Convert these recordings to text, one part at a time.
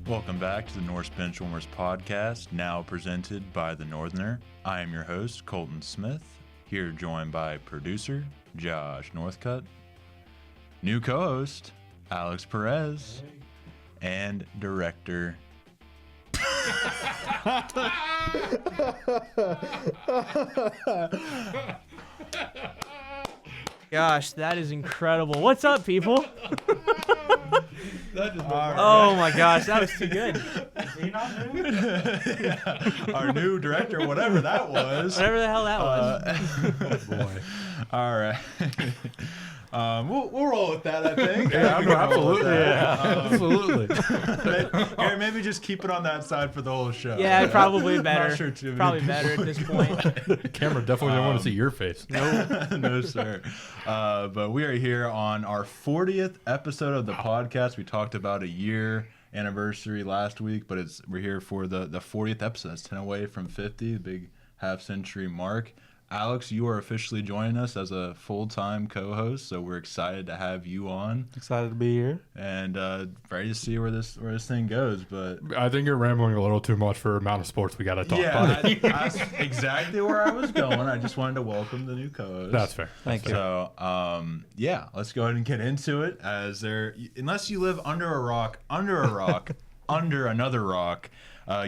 Welcome back to the Norse Benchwarmers podcast, now presented by The Northerner. I am your host, Colton Smith, here joined by producer Josh Northcutt, new co-host Alex Perez, and director Gosh, that is incredible. What's up, people? Oh my gosh, that was too good. our new director, whatever that was. Whatever the hell that was. Oh boy. All right. We'll roll with that, I think. Absolutely. Gary, maybe just keep it on that side for the whole show. Yeah, probably better. Not sure too many Probably people better at this point. The camera definitely don't want to see your face. No, sir. But we are here on our 40th episode of the podcast. We talked about a year anniversary last week, but we're here for the 40th episode. That's 10 away from 50, the big half-century mark. Alex, you are officially joining us as a full-time co-host, so we're excited to have you on. Excited to be here. And ready to see where this thing goes. But I think you're rambling a little too much for the amount of sports we got to talk about. Yeah, that's exactly where I was going. I just wanted to welcome the new co-host. That's fair. Thank you. So, yeah, let's go ahead and get into it. Unless you live under a rock, under another rock,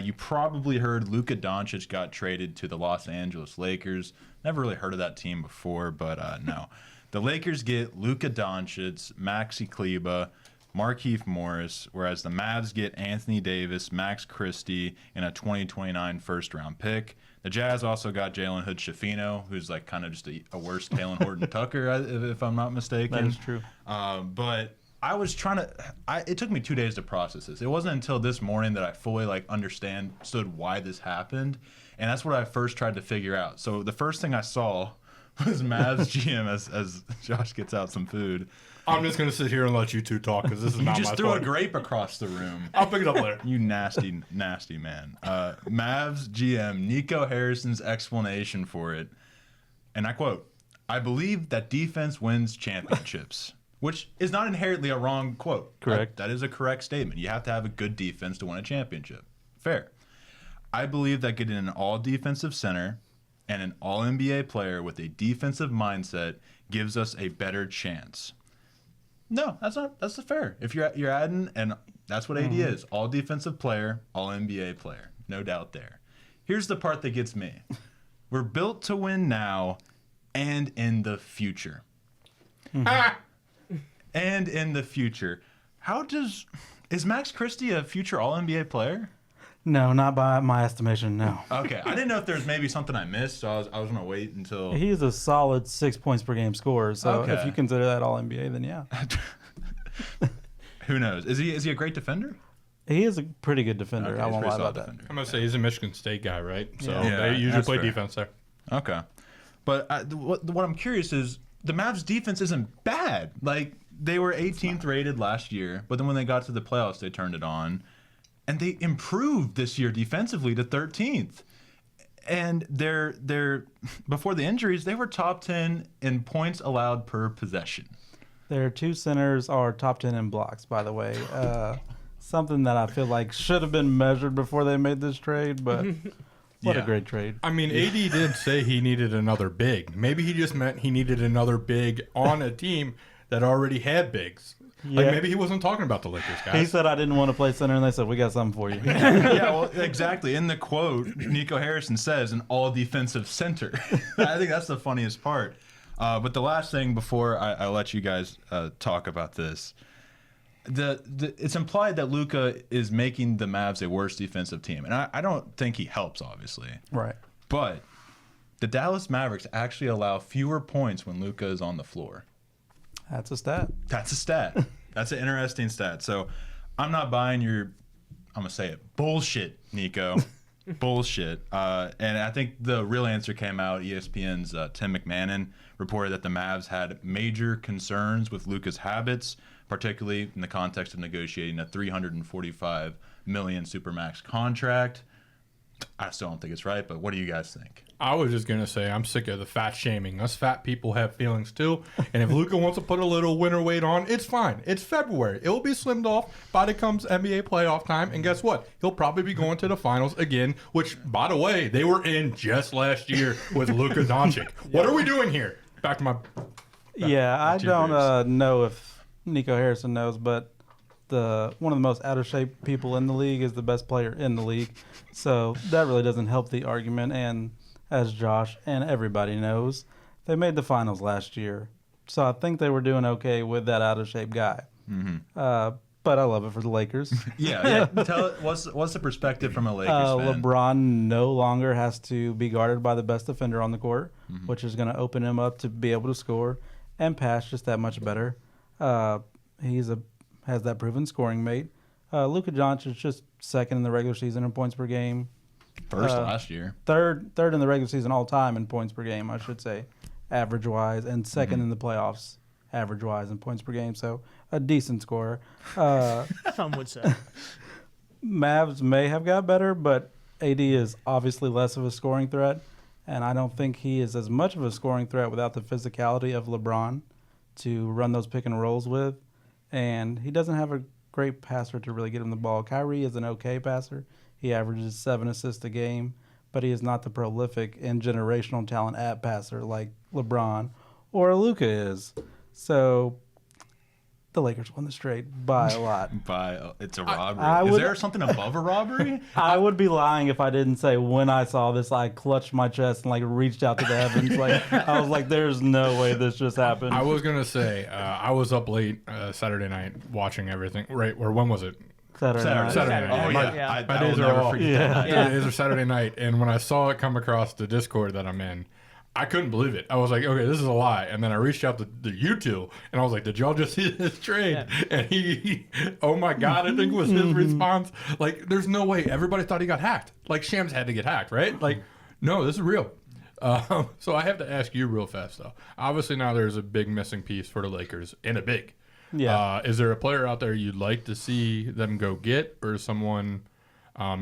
you probably heard Luka Doncic got traded to the Los Angeles Lakers. Never really heard of that team before, but no. The Lakers get Luka Doncic, Maxi Kleber, Markieff Morris, whereas the Mavs get Anthony Davis, Max Christie, and a 2029 first-round pick. The Jazz also got Jalen Hood-Schifino, who's like kind of just a worse Talen Horton-Tucker, if I'm not mistaken. That is true. But I was it took me 2 days to process this. It wasn't until this morning that I fully understood why this happened. And that's what I first tried to figure out. So the first thing I saw was Mavs GM as Josh gets out some food. I'm just going to sit here and let you two talk because this is You not my just threw point. a grape across the room. I'll pick it up later. You nasty, nasty man. Mavs GM Nico Harrison's explanation for it, and I quote, "I believe that defense wins championships." Which is not inherently a wrong quote. Correct. That is a correct statement. You have to have a good defense to win a championship. Fair. I believe that getting an all-defensive center and an all-NBA player with a defensive mindset gives us a better chance. No, that's fair. If you're adding, and that's what AD is, all-defensive player, all-NBA player. No doubt there. Here's the part that gets me. We're built to win now and in the future. And in the future. Is Max Christie a future All-NBA player? No, not by my estimation, no. Okay, I didn't know if there's maybe something I missed, so I was going to wait until... He's a solid 6 points per game scorer, so Okay. if you consider that all NBA, then yeah. Who knows? Is he a great defender? He is a pretty good defender. Okay, I he's a won't pretty lie solid about defender. I'm going to say he's a Michigan State guy, right? So Yeah. they usually that's play fair. defense there. Okay. But what I'm curious is, the Mavs defense isn't bad. Like, they were 18th rated last year, but then when they got to the playoffs, they turned it on. And they improved this year defensively to 13th. And they're before the injuries, they were top 10 in points allowed per possession. Their two centers are top 10 in blocks, by the way. Something that I feel like should have been measured before they made this trade, but what a Yeah. great trade. I mean, AD did say he needed another big. Maybe he just meant he needed another big on a team that already had bigs. Like, Yeah. maybe he wasn't talking about the Lakers, guys. He said I didn't want to play center, and they said, we got something for you. Yeah, well, exactly. In the quote, Nico Harrison says an all-defensive center. I think that's the funniest part. But the last thing before I let you guys talk about this, it's implied that Luka is making the Mavs a worse defensive team. And I don't think he helps, obviously. Right. But the Dallas Mavericks actually allow fewer points when Luka is on the floor. That's a stat. That's a stat. That's an interesting stat. So I'm not buying your, I'm going to say it, bullshit, Nico. Bullshit. And I think the real answer came out. ESPN's Tim McMahon reported that the Mavs had major concerns with Luka's habits, particularly in the context of negotiating a $345 million Supermax contract. I still don't think it's right, but what do you guys think? I was just gonna say I'm sick of the fat shaming. Us fat people have feelings too, and if Luka wants to put a little winter weight on, it's fine. It's February. It will be slimmed off by the comes NBA playoff time, and guess what? He'll probably be going to the finals again. Which, by the way, they were in just last year with Luka Doncic. What are we doing here? Back to my. Yeah, I Two don't beers. know if Nico Harrison knows, but one of the most out of shape people in the league is the best player in the league. So that really doesn't help the argument. And as Josh and everybody knows, they made the finals last year. So I think they were doing okay with that out of shape guy. But I love it for the Lakers. Yeah. Tell what's the perspective from a Lakers fan? LeBron no longer has to be guarded by the best defender on the court, which is going to open him up to be able to score and pass just that much better. Has that proven scoring mate. Luka Doncic is just second in the regular season in points per game. First last year. Third in the regular season all time in points per game, I should say, average wise, and second in the playoffs, average wise in points per game. So a decent scorer. Some would say. Mavs may have got better, but AD is obviously less of a scoring threat, and I don't think he is as much of a scoring threat without the physicality of LeBron to run those pick and rolls with, and he doesn't have a great passer to really get him the ball. Kyrie is an okay passer. He averages 7 assists a game, but he is not the prolific and generational talent at passer like LeBron or Luka is. So the Lakers won this trade by a lot. It's a robbery. I Is would- there something above a robbery? I would be lying if I didn't say when I saw this, I clutched my chest and like reached out to the heavens. Like I was like, "There's no way this just happened." I was gonna say I was up late Saturday night watching everything. Right, or when was it? Saturday night. Saturday night. Oh My- yeah. I my will days are never off. forget Yeah. that. Yeah. It was a Saturday night, and when I saw it come across the Discord that I'm in, I couldn't believe it. I was like, okay, this is a lie. And then I reached out to you two, and I was like, did y'all just see this trade? Yeah. And he, oh my God, I think was his response. Like, there's no way. Everybody thought he got hacked. Like, Shams had to get hacked, right? Like, no, this is real. So I have to ask you real fast, though. Obviously, now there's a big missing piece for the Lakers, and a big. Yeah. Is there a player out there you'd like to see them go get, or someone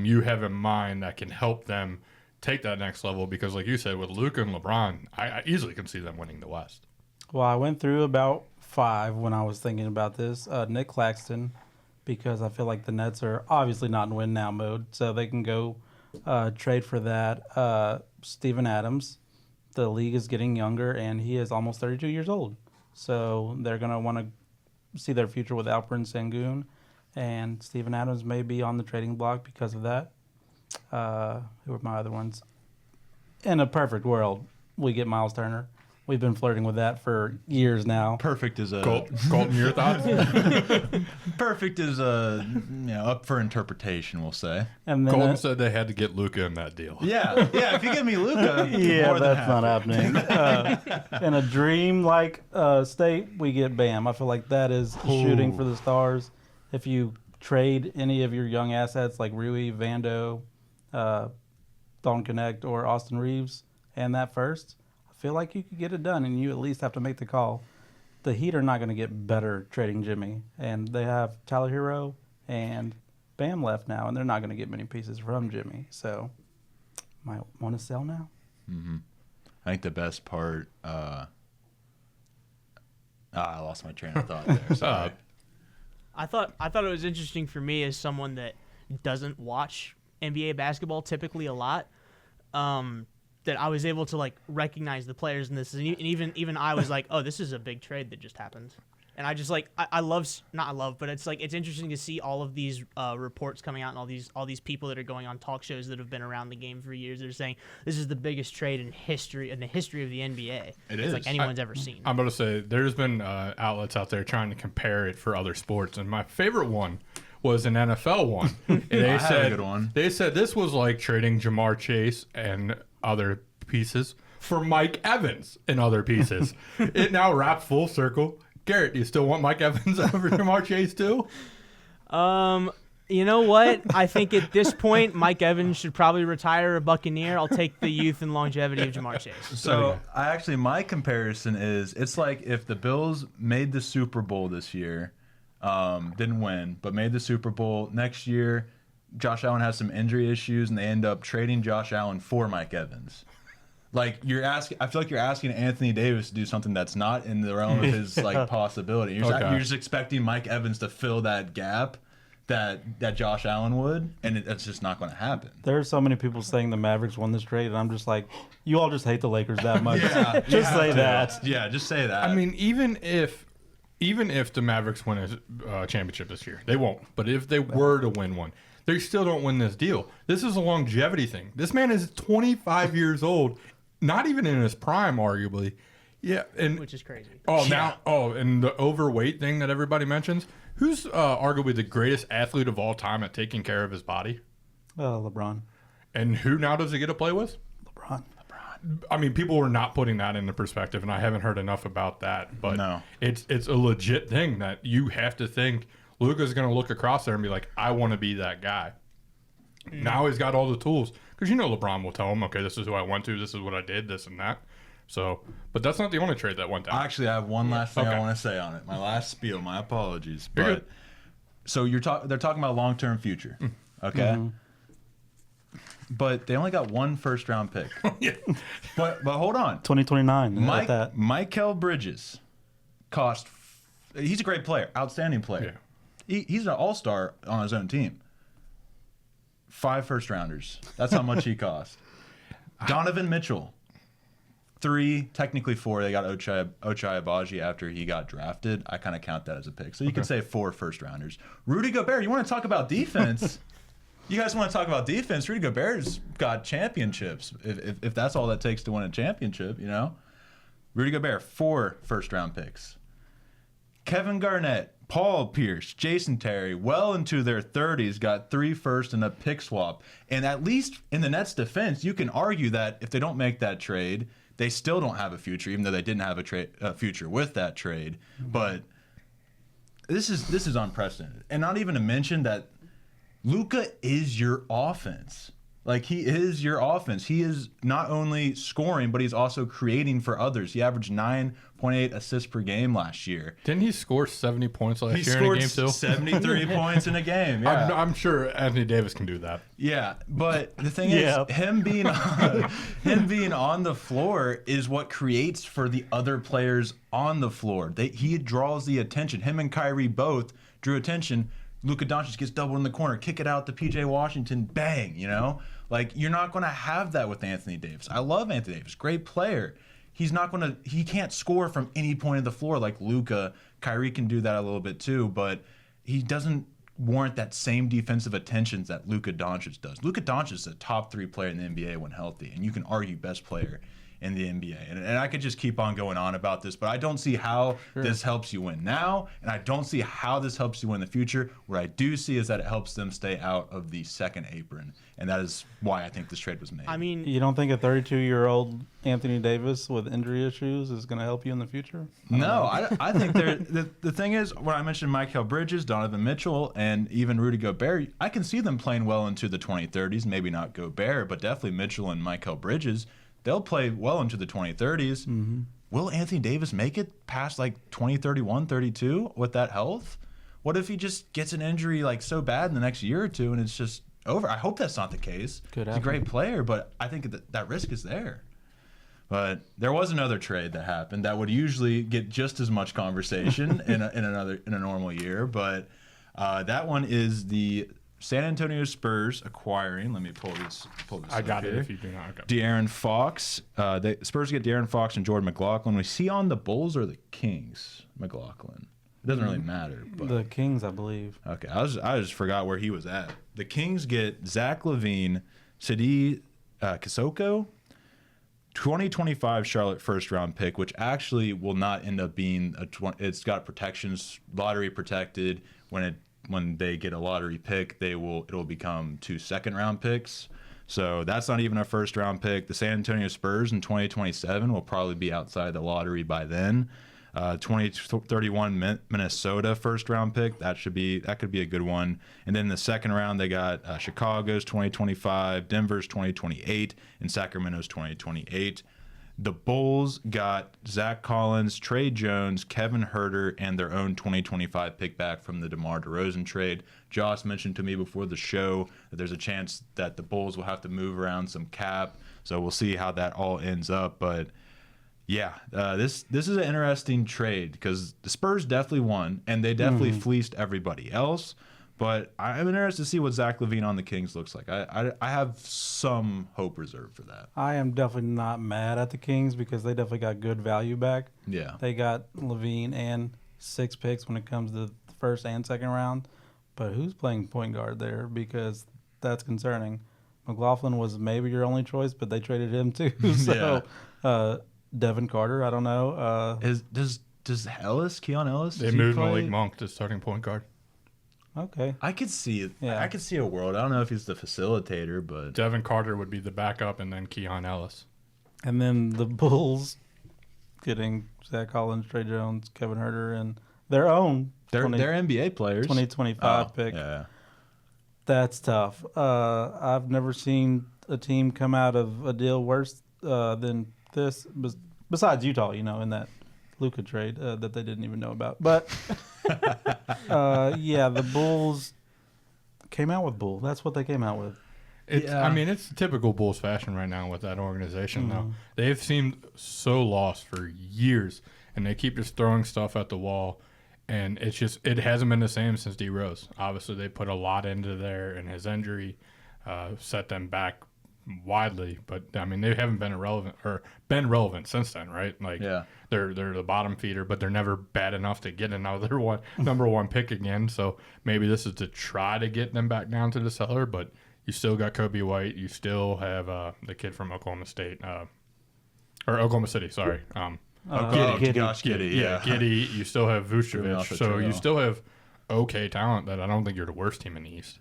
you have in mind that can help them take that next level? Because, like you said, with Luka and LeBron, I easily can see them winning the West. Well, I went through about 5 when I was thinking about this. Nick Claxton, because I feel like the Nets are obviously not in win now mode, so they can go trade for that. Steven Adams, the league is getting younger, and he is almost 32 years old. So they're going to want to see their future with Alperen Sengun, and Steven Adams may be on the trading block because of that. Who are my other ones? In a perfect world, we get Miles Turner. We've been flirting with that for years now. Perfect is a Colton, your thoughts? perfect is up for interpretation. We'll say. And then Colton said they had to get Luka in that deal. Yeah. If you give me Luka, yeah, more than that's not happening. In a dream-like state, we get Bam. I feel like that is shooting for the stars. If you trade any of your young assets like Rui, Vando, Don Connect, or Austin Reeves, and that first, I feel like you could get it done, and you at least have to make the call. The Heat are not going to get better trading Jimmy, and they have Tyler Hero and Bam left now, and they're not going to get many pieces from Jimmy. So, might want to sell now. I think the best part. I lost my train of thought there. Sorry. I thought it was interesting for me as someone that doesn't watch NBA basketball typically a lot, that I was able to like recognize the players in this, and even I was like, oh, this is a big trade that just happened, and I just like I love, but it's like it's interesting to see all of these reports coming out and all these people that are going on talk shows that have been around the game for years. They're saying this is the biggest trade in the history of the NBA. It it's is. like anyone's ever seen. I'm about to say, there's been outlets out there trying to compare it for other sports, and my favorite one was an NFL one. And they I had a said, good one. They said this was like trading Jamar Chase and other pieces for Mike Evans and other pieces. It now wraps full circle. Garrett, do you still want Mike Evans over Jamar Chase too? You know what? I think at this point, Mike Evans should probably retire a Buccaneer. I'll take the youth and longevity of Jamar Chase. So my comparison is it's like if the Bills made the Super Bowl this year, didn't win, but made the Super Bowl next year. Josh Allen has some injury issues, and they end up trading Josh Allen for Mike Evans. Like I feel like you're asking Anthony Davis to do something that's not in the realm of his like possibility. You're just expecting Mike Evans to fill that gap that Josh Allen would, and that's just not going to happen. There are so many people saying the Mavericks won this trade, and I'm just like, you all just hate the Lakers that much. Yeah, just say that. Yeah, just say that. I mean, even if the Mavericks win a championship this year, they won't. But if they were to win one, they still don't win this deal. This is a longevity thing. This man is 25 years old, not even in his prime, arguably. Yeah, and which is crazy. And the overweight thing that everybody mentions. Who's arguably the greatest athlete of all time at taking care of his body? LeBron. And who now does he get to play with? LeBron. I mean, people were not putting that into perspective, and I haven't heard enough about that. But No. it's a legit thing that you have to think Luka's going to look across there and be like, I want to be that guy. Now he's got all the tools. Because LeBron will tell him, okay, this is who I went to, this is what I did, this and that. So, but that's not the only trade that went down. Actually, I have one last thing Okay. I want to say on it. My last spiel. My apologies. You're But good. so they're talking about long-term future. Okay. But they only got one first-round pick. Yeah. But hold on. 2029. That. Mikal Bridges cost. He's a great player, outstanding player. He's an all-star on his own team. 5 first-rounders. That's how much he cost. Donovan Mitchell. 3, technically 4. They got Ochai Agbaji after he got drafted. I kind of count that as a pick. So you could say 4 first-rounders. Rudy Gobert. You want to talk about defense? You guys want to talk about defense? Rudy Gobert's got championships. If that's all that takes to win a championship, Rudy Gobert, 4 first-round picks. Kevin Garnett, Paul Pierce, Jason Terry, well into their 30s, got 3 first and a pick swap. And at least in the Nets' defense, you can argue that if they don't make that trade, they still don't have a future, even though they didn't have a future with that trade. But this is unprecedented. And not even to mention that Luka is your offense. Like, he is your offense. He is not only scoring, but he's also creating for others. He averaged 9.8 assists per game last year. Didn't he score 70 points last He year in a game scored too? 73 points in a game. Yeah. I'm sure Anthony Davis can do that. Yeah, but the thing is, him being on the floor is what creates for the other players on the floor. He draws the attention. Him and Kyrie both drew attention. Luka Doncic gets doubled in the corner, kick it out to PJ Washington, bang, Like, you're not going to have that with Anthony Davis. I love Anthony Davis, great player. He can't score from any point of the floor like Luka. Kyrie can do that a little bit too, but he doesn't warrant that same defensive attention that Luka Doncic does. Luka Doncic is a top 3 player in the NBA when healthy, and you can argue best player in the NBA. And I could just keep on going on about this, but I don't see how this helps you win now, and I don't see how this helps you win in the future. What I do see is that it helps them stay out of the second apron, and that is why I think this trade was made. I mean, You don't think a 32-year-old Anthony Davis with injury issues is going to help you in the future? No, I think the thing is, when I mentioned Mikal Bridges, Donovan Mitchell, and even Rudy Gobert, I can see them playing well into the 2030s. Maybe not Gobert, but definitely Mitchell and Mikal Bridges. They'll play well into the 2030s. Mm-hmm. Will Anthony Davis make it past like 2031, 32 with that health? What if he just gets an injury like so bad in the next year or two and it's just over? I hope that's not the case. Could He's a great player, but I think that risk is there. But there was another trade that happened that would usually get just as much conversation in a normal year. But that one is the San Antonio Spurs acquiring. Let me pull this. I got here. it if you do not. Okay. De'Aaron Fox. The Spurs get De'Aaron Fox and Jordan McLaughlin. We see on the Bulls or the Kings McLaughlin. It doesn't really matter. But The Kings, I believe. okay, I just forgot where he was at. The Kings get Zach LaVine, Sadi Kisoko, 2025 Charlotte first round pick, which actually will not end up being it's got protections, lottery protected. When they get a lottery pick, it'll become 2 second round picks. So that's not even a first round pick. The San Antonio Spurs in 2027 will probably be outside the lottery by then. 2031 Minnesota first round pick, that could be a good one. And then the second round they got Chicago's 2025, Denver's 2028, and Sacramento's 2028. The Bulls got Zach Collins, Trey Jones, Kevin Huerter, and their own 2025 pick back from the DeMar DeRozan trade. Joss mentioned to me before the show that there's a chance that the Bulls will have to move around some cap, So we'll see how that all ends up. But yeah, this is an interesting trade because the Spurs definitely won, and they definitely fleeced everybody else. But I'm interested to see what Zach LaVine on the Kings looks like. I have some hope reserved for that. I am definitely not mad at the Kings because they definitely got good value back. Yeah. They got Levine and 6 picks when it comes to the first and second round. But who's playing point guard there? Because that's concerning. McLaughlin was maybe your only choice, but they traded him too. So Devin Carter, I don't know. Does Ellis, Keon Ellis? They does he moved play? Malik Monk to starting point guard. Okay. I could see it. Yeah. I could see a world. I don't know if he's the facilitator, but Devin Carter would be the backup, and then Keon Ellis. And then the Bulls getting Zach Collins, Trey Jones, Kevin Herter, and their own they're NBA players. 2025 pick. Yeah. That's tough. I've never seen a team come out of a deal worse than this, besides Utah, in that Luka trade that they didn't even know about. But, yeah, the Bulls came out with Bull. That's what they came out with. I mean, it's typical Bulls fashion right now with that organization, though. They've seemed so lost for years, and they keep just throwing stuff at the wall. And it hasn't been the same since D Rose. Obviously, they put a lot into there, and his injury set them back widely. But I mean, they haven't been relevant since then, right? Like, they're the bottom feeder, but they're never bad enough to get another number one pick again. So maybe this is to try to get them back down to the cellar. But you still got Kobe White. You still have the kid from Oklahoma State, or Oklahoma City. Sorry. Giddy. Gosh, Giddy. Yeah. Giddy. You still have Moving off Vucevic. the So trail. you still have okay talent that I don't think you're the worst team in the East.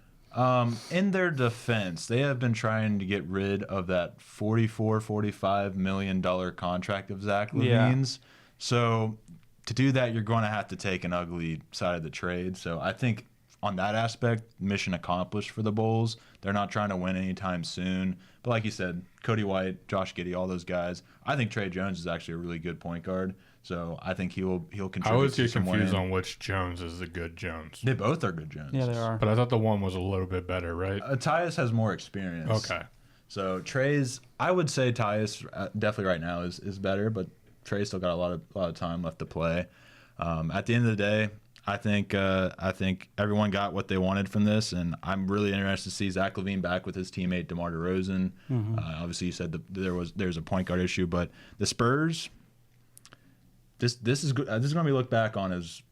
In their defense, they have been trying to get rid of that $44-45 million contract of Zach LaVine's. So to do that, you're going to have to take an ugly side of the trade. So I think on that aspect, mission accomplished for the Bulls. They're not trying to win anytime soon. But like you said, Cody White, Josh Giddey, all those guys. I think Trey Jones is actually a really good point guard. So I think he'll contribute. I always to get some confused winning. on which Jones is the good Jones. They both are good Jones. Yeah, they are. But I thought the one was a little bit better, right? Tyus has more experience. Okay. So Trey's, I would say Tyus definitely right now is better, but Trey's still got a lot of time left to play. At the end of the day, I think everyone got what they wanted from this, and I'm really interested to see Zach LaVine back with his teammate DeMar DeRozan. Obviously, you said there's a point guard issue, but the Spurs, this is good. This is going to be looked back on as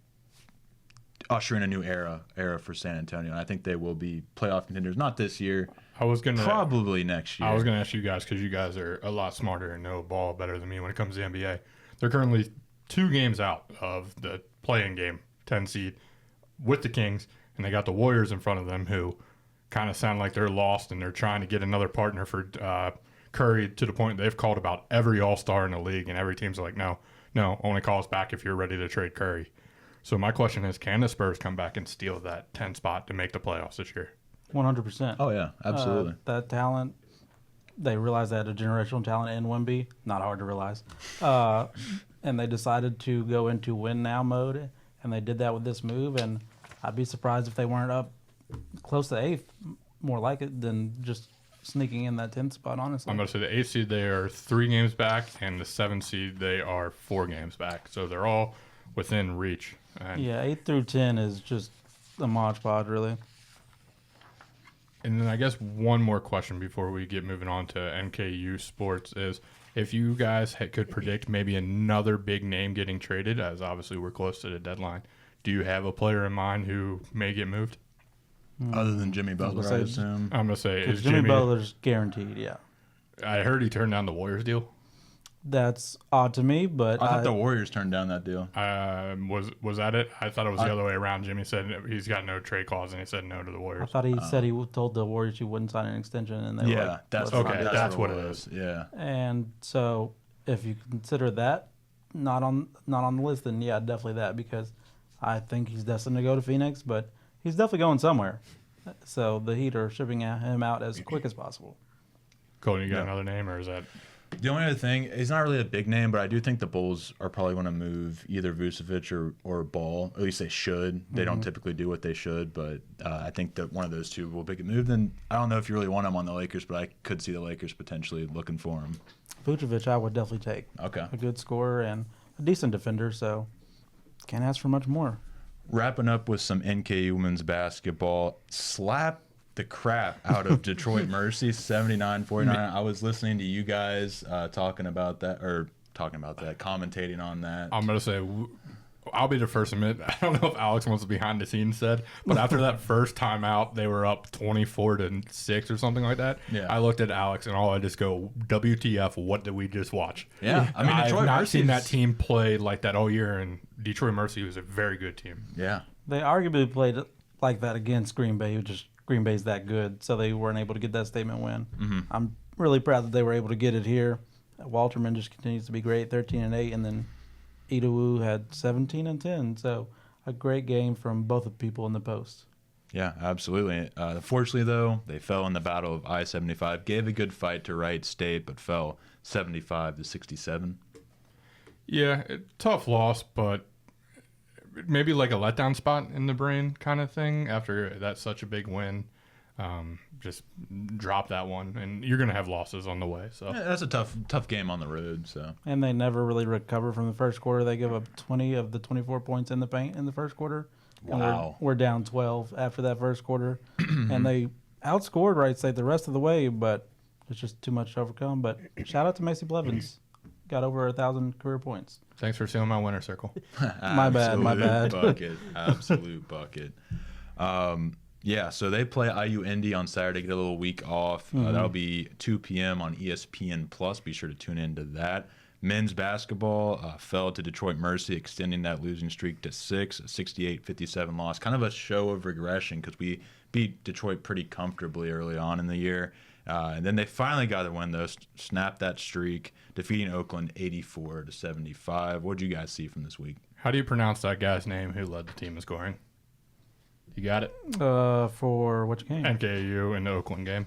ushering a new era for San Antonio. And I think they will be playoff contenders. Not this year. Probably next year. I was going to ask you guys because you guys are a lot smarter and know ball better than me when it comes to the NBA. They're currently 2 games out of the play-in game. 10 seed with the Kings, and they got the Warriors in front of them who kind of sound like they're lost and they're trying to get another partner for Curry to the point they've called about every all-star in the league, and every team's like, no, only call us back if you're ready to trade Curry. So my question is, can the Spurs come back and steal that 10 spot to make the playoffs this year? 100%. Oh, yeah, absolutely. That talent, they realized they had a generational talent in Wemby. Not hard to realize. And they decided to go into win now mode. And they did that with this move, and I'd be surprised if they weren't up close to 8th, more like it, than just sneaking in that 10th spot, honestly. I'm going to say the 8th seed, they are 3 games back, and the 7th seed, they are 4 games back. So they're all within reach. And, yeah, 8 through 10 is just a Mod Pod, really. And then I guess one more question before we get moving on to NKU Sports is, if you guys could predict maybe another big name getting traded, as obviously we're close to the deadline, do you have a player in mind who may get moved? Other than Jimmy Butler, I assume. I'm going to say, is Jimmy Butler's guaranteed, yeah. I heard he turned down the Warriors deal. That's odd to me, but I thought the Warriors turned down that deal. Was that it? I thought it was the other way around. Jimmy said he's got no trade clause, and he said no to the I Warriors. thought he said he told the Warriors he wouldn't sign an extension, and they were like, that's "Let's okay. not do that." That's what it is. Yeah. And so, if you consider that not on the list, then yeah, definitely that, because I think he's destined to go to Phoenix, but he's definitely going somewhere. So the Heat are shipping him out as quick as possible. Colton, you got another name, or is that? The only other thing, he's not really a big name, but I do think the Bulls are probably going to move either Vucevic or Ball. At least they should. They don't typically do what they should, but I think that one of those two will make a move. Then I don't know if you really want him on the Lakers, but I could see the Lakers potentially looking for him. Vucevic, I would definitely take. Okay. A good scorer and a decent defender, so can't ask for much more. Wrapping up with some NKU women's basketball. Slap the crap out of Detroit Mercy, 79-49. I was listening to you guys commentating on that. I'm going to say, I'll be the first to admit, I don't know if Alex wants behind the scenes said, but after that first time out, they were up 24-6 or something like that. Yeah. I looked at Alex and I just go, WTF, what did we just watch? Yeah, I mean, I've Detroit not Mercy seen that team play like that all year, and Detroit Mercy was a very good team. Yeah. They arguably played like that against Green Bay, which is Green Bay's that good, so they weren't able to get that statement win. I'm really proud that they were able to get it here. Walterman just continues to be great, 13-8, and then Idowu had 17-10. So a great game from both of the people in the post. Yeah, absolutely. Unfortunately, though, they fell in the battle of I-75. Gave a good fight to Wright State, but fell 75-67. Yeah, tough loss, but maybe like a letdown spot in the brain kind of thing after that's such a big win. Just drop that one, and you're going to have losses on the way. So Yeah, that's a tough game on the road. So And they never really recovered from the first quarter. They give up 20 of the 24 points in the paint in the first quarter. And Wow. we're down 12 after that first quarter. And they outscored Wright State the rest of the way, but it's just too much to overcome. But shout out to Macy Blevins. Got over 1,000 career points. thanks for sealing my winner circle. My bad. Absolute bucket. Yeah, so they play IU Indy on Saturday, get a little week off. That'll be 2 p.m. on ESPN Plus. Be sure to tune into that. Men's basketball fell to Detroit Mercy, extending that losing streak to 6, a 68-57 loss. Kind of a show of regression because we beat Detroit pretty comfortably early on in the year. And then they finally got the win, though, snapped that streak, defeating Oakland 84-75. What did you guys see from this week? How do you pronounce that guy's name who led the team in scoring? You got it? For which game? NKU in the Oakland game.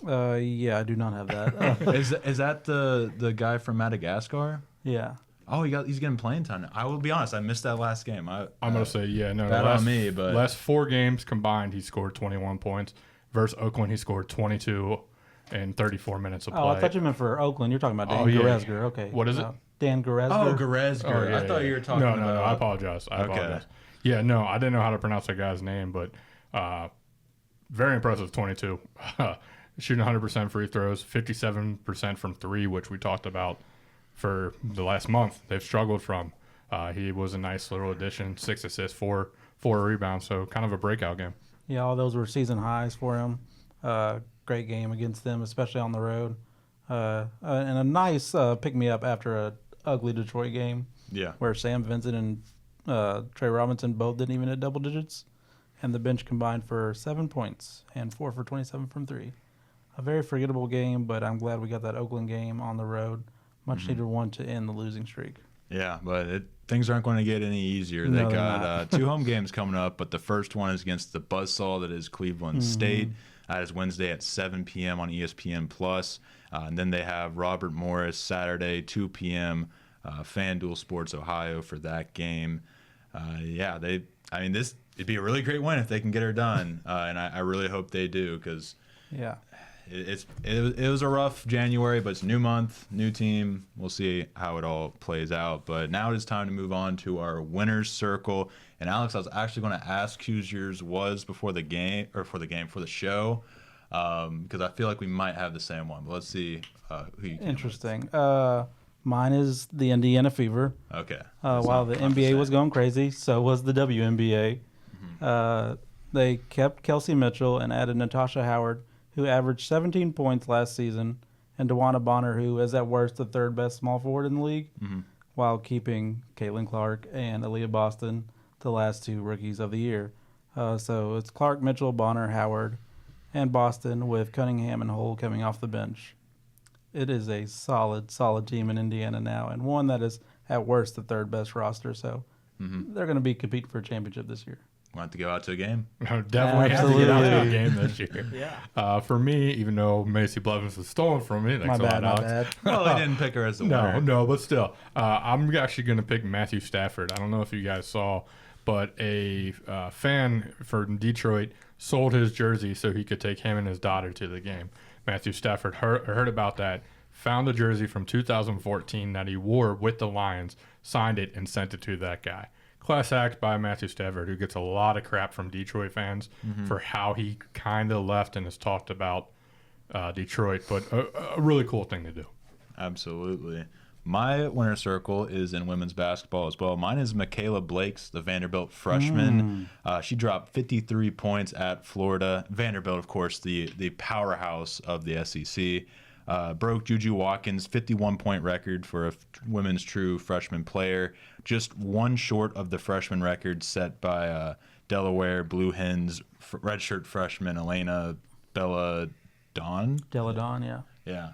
Yeah, I do not have that. Is that the guy from Madagascar? Yeah. Oh, he's getting playing time. I will be honest, I missed that last game. I'm going to say, yeah, no. Bad on me, but last 4 games combined, he scored 21 points. Versus Oakland, he scored 22 in 34 minutes of play. Oh, I thought you meant for Oakland. You're talking about Dan Oh, yeah. Goresger. Okay. What is it? Dan Goresger. Oh, Goresger. yeah, I thought yeah. you were talking no, about. No, I apologize. I apologize. Yeah, no, I didn't know how to pronounce that guy's name, but very impressive 22. Shooting 100% free throws, 57% from 3, which we talked about for the last month. They've struggled from. He was a nice little addition, 6 assists, 4 rebounds, so kind of a breakout game. Yeah, all those were season highs for him. Great game against them, especially on the road. And a nice pick-me-up after a ugly Detroit game Yeah. where Sam Vincent and Trey Robinson both didn't even hit double digits. And the bench combined for 7 points and 4 for 27 from 3. A very forgettable game, but I'm glad we got that Oakland game on the road. Much needed one to end the losing streak. Yeah, but things aren't going to get any easier. No, They they're got 2 home games coming up, but the first one is against the buzzsaw that is Cleveland State. That is Wednesday at 7 p.m. on ESPN Plus. And then they have Robert Morris Saturday, 2 p.m. FanDuel Sports Ohio for that game. It'd be a really great win if they can get her done, and I really hope they do because Yeah. it was a rough January, but it's a new month, new team. We'll see how it all plays out. But now it is time to move on to our winner's circle. And Alex, I was actually going to ask whose yours was before the game or for the show, because I feel like we might have the same one. But let's see who you came with. Interesting. Mine is the Indiana Fever. Okay. While the NBA was going crazy, so was the WNBA. They kept Kelsey Mitchell and added Natasha Howard, who averaged 17 points last season, and DeWanna Bonner, who is at worst the 3rd best small forward in the league, while keeping Caitlin Clark and Aaliyah Boston, the last 2 rookies of the year. So it's Clark, Mitchell, Bonner, Howard, and Boston, with Cunningham and Hull coming off the bench. It is a solid team in Indiana now, and one that is at worst the 3rd best roster. So they're going to be competing for a championship this year. Want to go out to a game? Definitely have to get out to a Absolutely. game this year. Yeah. For me, even though Macy Blevins was stolen from me, My thanks a bad, lot, my Alex. bad. Well, I didn't pick her as the winner. No, but still, I'm actually going to pick Matthew Stafford. I don't know if you guys saw, but a fan from Detroit sold his jersey so he could take him and his daughter to the game. Matthew Stafford heard about that, found a jersey from 2014 that he wore with the Lions, signed it, and sent it to that guy. Class act by Matthew Stafford, who gets a lot of crap from Detroit fans for how he kind of left and has talked about Detroit, but a really cool thing to do. Absolutely. My winner circle is in women's basketball as well. Mine is Michaela Blakes, the Vanderbilt freshman. She dropped 53 points at Florida. Vanderbilt, of course, the powerhouse of the SEC. Broke Juju Watkins' 51-point record for a women's true freshman player. Just one short of the freshman record set by Delaware Blue Hens redshirt freshman Elena Belladon. Deladon, yeah. Yeah.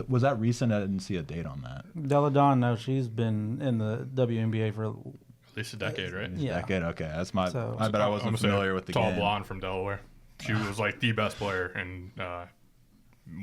Was that recent? I didn't see a date on that. Deladon, no, she's been in the WNBA for At least a decade, right? Yeah. Decade? Okay. That's my. So- I bet I I'm wasn't gonna say familiar with the tall game. blonde from Delaware. She was like the best player in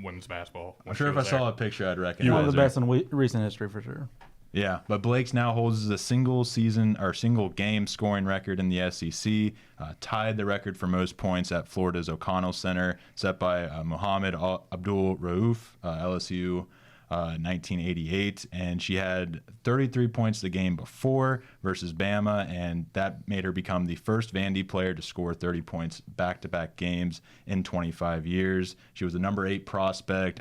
women's basketball. I'm sure if I saw a picture, I'd recognize You one of the her. best in recent history for sure. Yeah, but Blake's now holds the single game scoring record in the SEC, tied the record for most points at Florida's O'Connell Center, set by Muhammad Abdul Rauf, LSU, 1988, and she had 33 points the game before versus Bama, and that made her become the first Vandy player to score 30 points back-to-back games in 25 years. She was the number 8 prospect,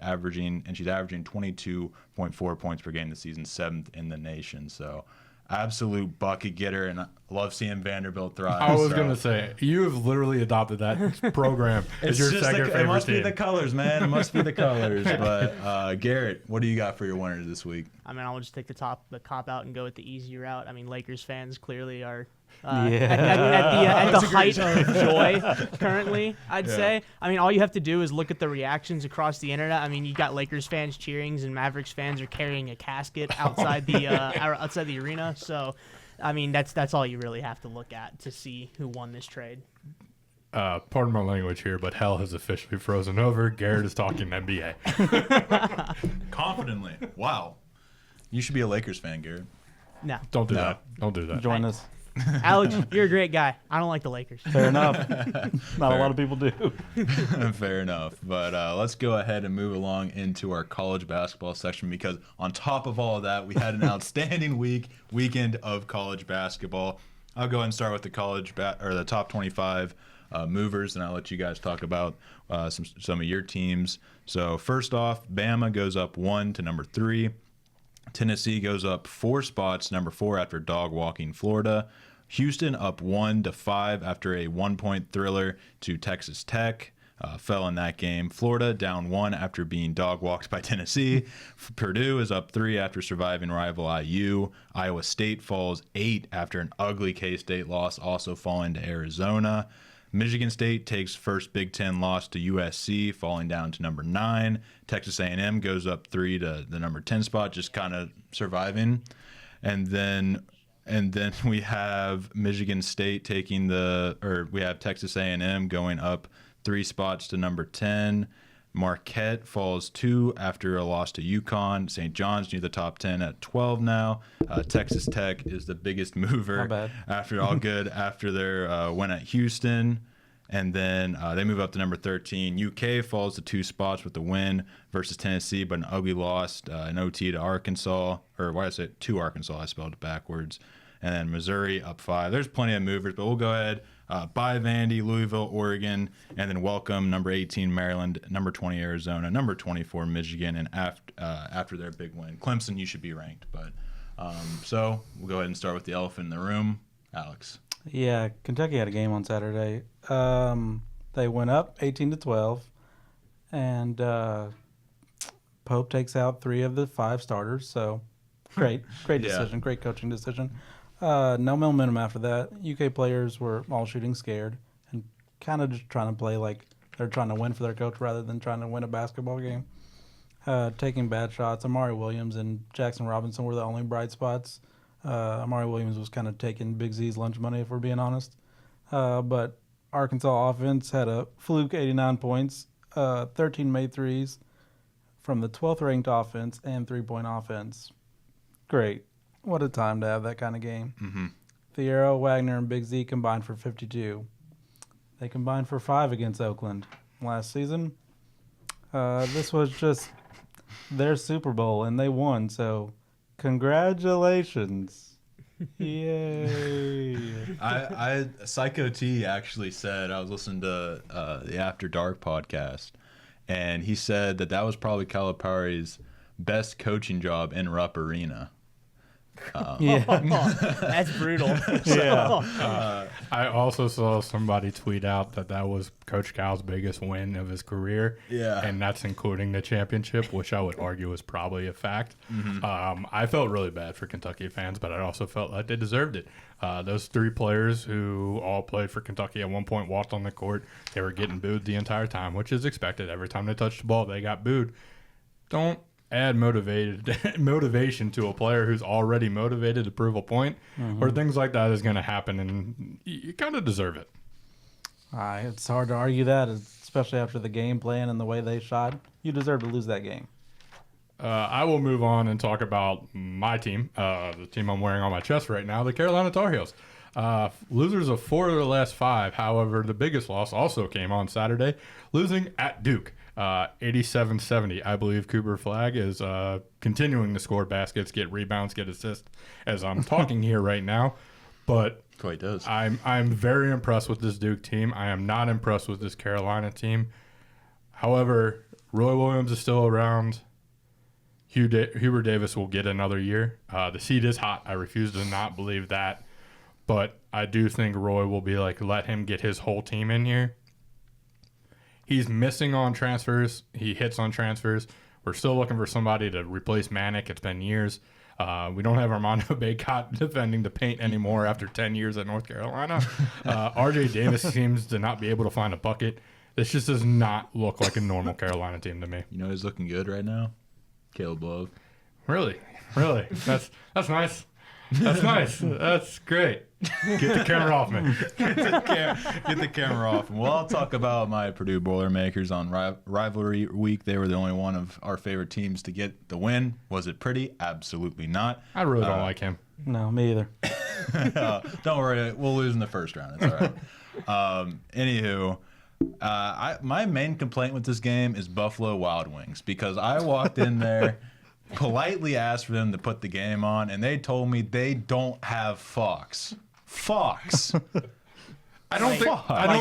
she's averaging 22.4 points per game this season, 7th in the nation. So absolute bucket getter, and I love seeing Vanderbilt thrive. I was so. going to say, you have literally adopted that program as your second favorite it must team. be the colors, man. It must be the colors. But Garrett, what do you got for your winners this week? I mean, I'll just take the cop out and go with the easy route. I mean, Lakers fans clearly are Yeah. at the height of joy currently, I'd say. I mean, all you have to do is look at the reactions across the internet. I mean, you got Lakers fans cheering, and Mavericks fans are carrying a casket outside the arena. So, I mean, that's all you really have to look at to see who won this trade. Pardon my language here, but hell has officially frozen over. Garrett is talking NBA. Confidently. Wow. You should be a Lakers fan, Garrett. No, Don't do No. that. Don't do that. Join us. Alex, you're a great guy. I don't like the Lakers. Fair enough. Not a lot of people do. Fair enough. But let's go ahead and move along into our college basketball section, because on top of all of that, we had an outstanding weekend of college basketball. I'll go ahead and start with the the top 25 movers, and I'll let you guys talk about some of your teams. So first off, Bama goes up 1 to number 3. Tennessee goes up 4 spots, number 4 after dog walking Florida. Houston up 1 to 5 after a 1-point thriller to Texas Tech. Fell in that game. Florida down 1 after being dog walked by Tennessee. Purdue is up 3 after surviving rival IU. Iowa State falls 8 after an ugly K-State loss, also falling to Arizona. Michigan State takes first Big Ten loss to USC, falling down to number 9. Texas A&M goes up 3 to the number 10 spot, just kind of surviving. And then we have Michigan State we have Texas A&M going up 3 spots to number 10. Marquette falls 2 after a loss to UConn. St. John's near the top 10 at 12 now. Texas Tech is the biggest mover. Not bad. after their win at Houston. And then they move up to number 13. UK falls to 2 spots with the win versus Tennessee, but an ugly loss in OT to Arkansas. Or why did I say to Arkansas? I spelled it backwards. And then Missouri up 5. There's plenty of movers, but we'll go ahead. By Vandy, Louisville, Oregon, and then welcome number 18 Maryland, number 20 Arizona, number 24 Michigan, and after their big win, Clemson, you should be ranked. But so we'll go ahead and start with the elephant in the room, Alex. Yeah, Kentucky had a game on Saturday. They went up 18-12, and Pope takes out 3 of the 5 starters. So great Yeah. decision, great coaching decision. No momentum after that. UK players were all shooting scared and kind of just trying to play like they're trying to win for their coach rather than trying to win a basketball game. Taking bad shots. Amari Williams and Jackson Robinson were the only bright spots. Amari Williams was kind of taking Big Z's lunch money, if we're being honest. but Arkansas offense had a fluke 89 points, 13 made threes from the 12th ranked offense and 3-point offense. Great. What a time to have that kind of game. Mm-hmm. Thiero, Wagner, and Big Z combined for 52. They combined for 5 against Oakland last season. This was just their Super Bowl, and they won, so congratulations. Yay. Psycho T actually said, I was listening to the After Dark podcast, and he said that was probably Calipari's best coaching job in Rupp Arena. Yeah. That's brutal. Yeah. I also saw somebody tweet out that was Coach Cal's biggest win of his career. Yeah. And that's including the championship, which I would argue is probably a fact. Mm-hmm. I felt really bad for Kentucky fans, but I also felt like they deserved it. Those 3 players who all played for Kentucky at one point walked on the court. They were getting booed the entire time, which is expected. Every time they touched the ball, they got booed. Don't add motivation to a player who's already motivated to prove a point, or things like that is going to happen, and you kind of deserve it. It's hard to argue that, especially after the game plan and the way they shot. You deserve to lose that game. I will move on and talk about my team, the team I'm wearing on my chest right now, the Carolina Tar Heels. Losers of 4 of their last 5. However, the biggest loss also came on Saturday, losing at Duke. 87-70. I believe Cooper Flagg is continuing to score baskets, get rebounds, get assists as I'm talking here right now. But Quite does. I'm very impressed with this Duke team. I am not impressed with this Carolina team. However, Roy Williams is still around. Hubert Davis will get another year. The seat is hot. I refuse to not believe that. But I do think Roy will be like, let him get his whole team in here. He's missing on transfers. He hits on transfers. We're still looking for somebody to replace Manic. It's been years. We don't have Armando Bacot defending the paint anymore after 10 years at North Carolina. RJ Davis seems to not be able to find a bucket. This just does not look like a normal Carolina team to me. You know who's looking good right now? Caleb Love. Really? That's nice. That's nice. That's great. Get the camera off me. Get the camera off. Well, I'll talk about my Purdue Boilermakers on rivalry week. They were the only one of our favorite teams to get the win. Was it pretty? Absolutely not. I really don't like him. No, me either. Don't worry, we'll lose in the first round. It's all right. Anywho, my main complaint with this game is Buffalo Wild Wings, because I walked in there, politely asked for them to put the game on, and they told me they don't have Fox. I don't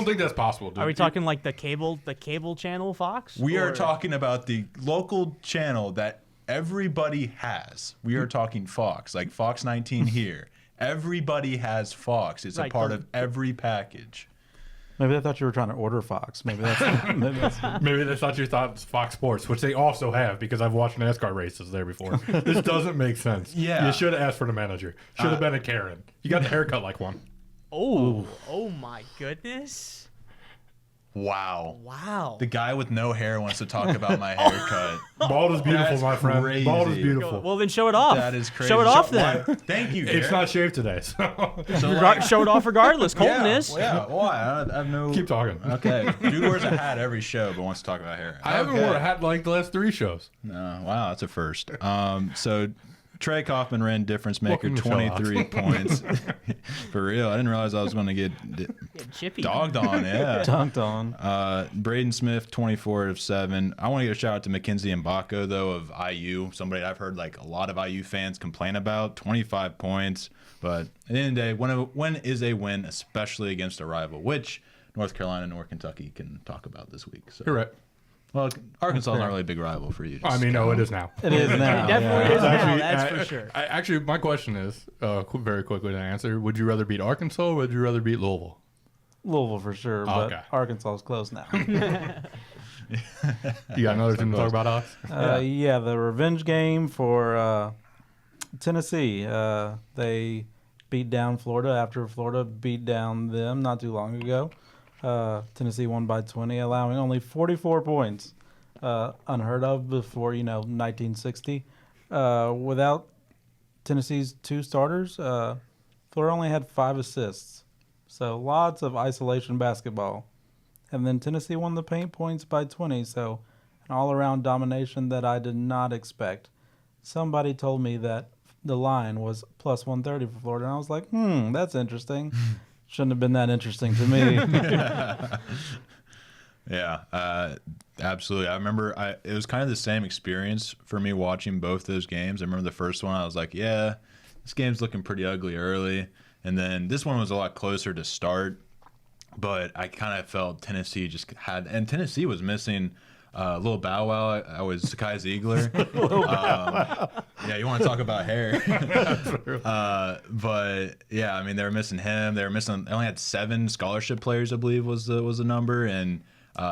think that's possible, dude. Are we talking like the cable channel Fox? We are Or- talking about the local channel that everybody has. We are talking Fox, like Fox 19 here. Everybody has Fox. It's a Right, part the- of every package. Maybe I thought you were trying to order Fox. Maybe that's Maybe they thought you thought it's Fox Sports, which they also have because I've watched NASCAR races there before. This doesn't make sense. Yeah. You should have asked for the manager. Should have been a Karen. You got the haircut like one. Oh my goodness. Wow. Wow. The guy with no hair wants to talk about my haircut. Bald is beautiful, That's my friend. crazy. Bald is beautiful. Well, then show it off. That is crazy. Show it off then. Why- Thank you, It's Garrett. not shaved today, so So, like, Show it off regardless. Colton yeah, is. Yeah, why? I have no... keep talking. Okay. Dude wears a hat every show, but wants to talk about hair. I haven't Okay. worn a hat like the last 3 shows. No, wow, that's a first. So Trey Kaufman ran difference maker, Welcome to 23 points. For real, I didn't realize I was going to get Chippy. dogged on. Yeah. dunked on. Braden Smith, 24 of 7. I want to give a shout out to Mackenzie Mbako, though, of IU. Somebody I've heard like a lot of IU fans complain about. 25 points. But at the end of the day, win is a win, especially against a rival, which North Carolina nor Kentucky can talk about this week. So. You're right. Well, Arkansas is not really a big rival for you. I mean, no, it is now. It is now. It definitely is yeah. now, that's for sure. Actually, my question is very quickly to answer: would you rather beat Arkansas or would you rather beat Louisville? Louisville for sure, but Okay. Arkansas is close now. You got another team to talk about, Alex? Yeah, the revenge game for Tennessee. They beat down Florida after Florida beat down them not too long ago. Tennessee won by 20, allowing only 44 points, unheard of before 1960. Without Tennessee's 2 starters, Florida only had 5 assists. So lots of isolation basketball. And then Tennessee won the paint points by 20. So an all-around domination that I did not expect. Somebody told me that the line was plus 130 for Florida, and I was like, that's interesting. Shouldn't have been that interesting to me. Yeah, absolutely. I remember it was kind of the same experience for me watching both those games. I remember the first one, I was like, yeah, this game's looking pretty ugly early. And then this one was a lot closer to start. But I kind of felt Tennessee just had, and Tennessee was missing Lil Bow Wow. I was Sakai Ziegler. Yeah, you want to talk about hair? But yeah, I mean, they were missing him. They only had 7 scholarship players, I believe, was the number. And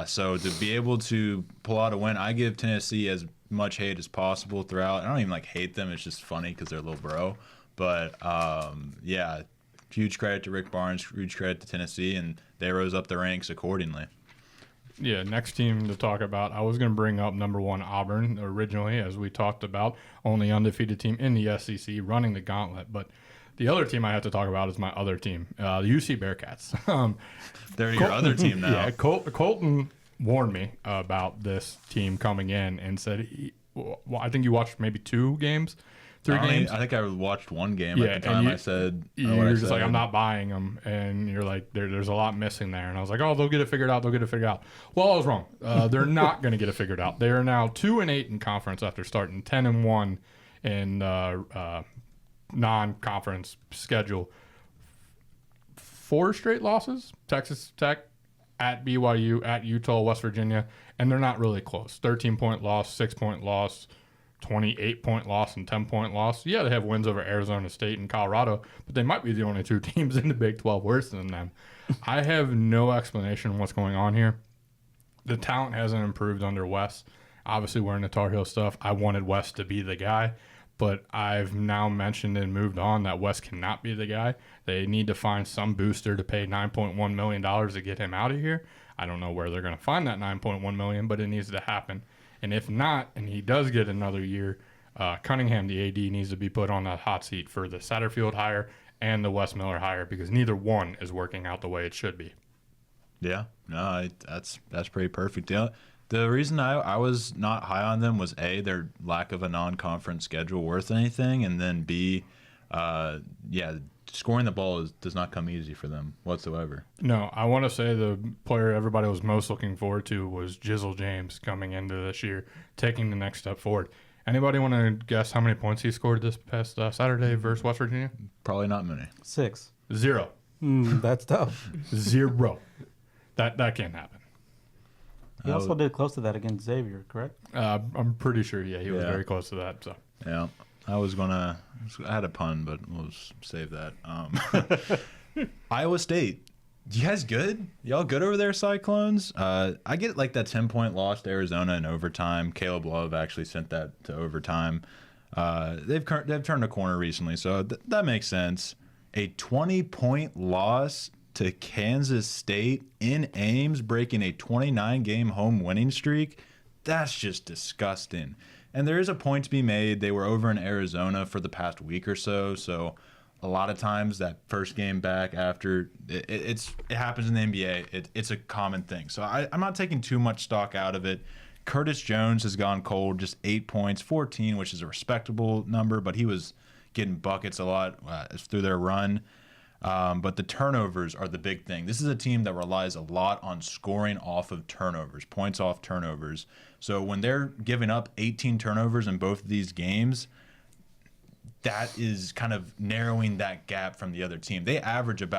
so to be able to pull out a win, I give Tennessee as much hate as possible throughout. I don't even hate them. It's just funny because they're a little bro. But yeah, huge credit to Rick Barnes, huge credit to Tennessee, and they rose up the ranks accordingly. Yeah, next team to talk about, I was going to bring up number 1 Auburn originally, as we talked about, only undefeated team in the SEC, running the gauntlet. But the other team I have to talk about is my other team, the UC Bearcats. They're your other team now. Yeah, Colton warned me about this team coming in and said, I think you watched maybe 2 games. 3 games. I think I watched 1 game at the time. I said you're just like, I'm not buying them, and you're like, there's a lot missing there. And I was like, oh, they'll get it figured out. They'll get it figured out. Well, I was wrong. They're not going to get it figured out. They are now 2-8 in conference after starting 10-1 in non-conference schedule. 4 straight losses: Texas Tech, at BYU, at Utah, West Virginia, and they're not really close. 13-point loss, 6-point loss, 28-point loss, and 10-point loss. Yeah, they have wins over Arizona State and Colorado, but they might be the only 2 teams in the Big 12 worse than them. I have no explanation what's going on here. The talent hasn't improved under Wes. Obviously, wearing the Tar Heel stuff, I wanted Wes to be the guy, but I've now mentioned and moved on that Wes cannot be the guy. They need to find some booster to pay $9.1 million to get him out of here. I don't know where they're going to find that $9.1 million, but it needs to happen. And if not, and he does get another year, Cunningham, the AD, needs to be put on that hot seat for the Satterfield hire and the Wes Miller hire, because neither one is working out the way it should be. Yeah, no, that's pretty perfect. Yeah, the reason I was not high on them was A, their lack of a non-conference schedule worth anything, and then B, scoring the ball does not come easy for them whatsoever. No, I want to say the player everybody was most looking forward to was Jizzle James coming into this year, taking the next step forward. Anybody want to guess how many points he scored this past Saturday versus West Virginia? Probably not many. 6. 0. That's tough. 0. That can't happen. He also did close to that against Xavier, correct? I'm pretty sure, he was very close to that. So Yeah, I had a pun, but we'll save that. Iowa State, you guys good? Y'all good over there, Cyclones? I get that 10-point loss to Arizona in overtime. Caleb Love actually sent that to overtime. They've turned a corner recently, so that makes sense. A 20-point loss to Kansas State in Ames, breaking a 29-game home winning streak. That's just disgusting. And there is a point to be made. They were over in Arizona for the past week or so, so a lot of times that first game back after it happens in the NBA. It's a common thing. So I'm not taking too much stock out of it. Curtis Jones has gone cold, just 8 points, 14, which is a respectable number, but he was getting buckets a lot through their run. But the turnovers are the big thing. This is a team that relies a lot on scoring off of turnovers, points off turnovers. So when they're giving up 18 turnovers in both of these games, that is kind of narrowing that gap from the other team. They were averaging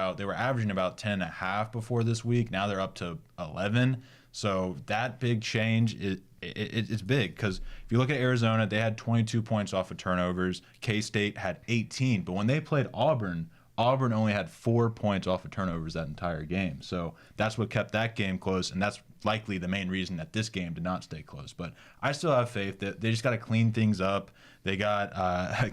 about 10.5 before this week. Now they're up to 11. So that big change it's big, because if you look at Arizona, they had 22 points off of turnovers. K-State had 18. But when they played Auburn only had 4 points off of turnovers that entire game. So that's what kept that game close, and that's likely the main reason that this game did not stay close. But I still have faith that they just got to clean things up. They got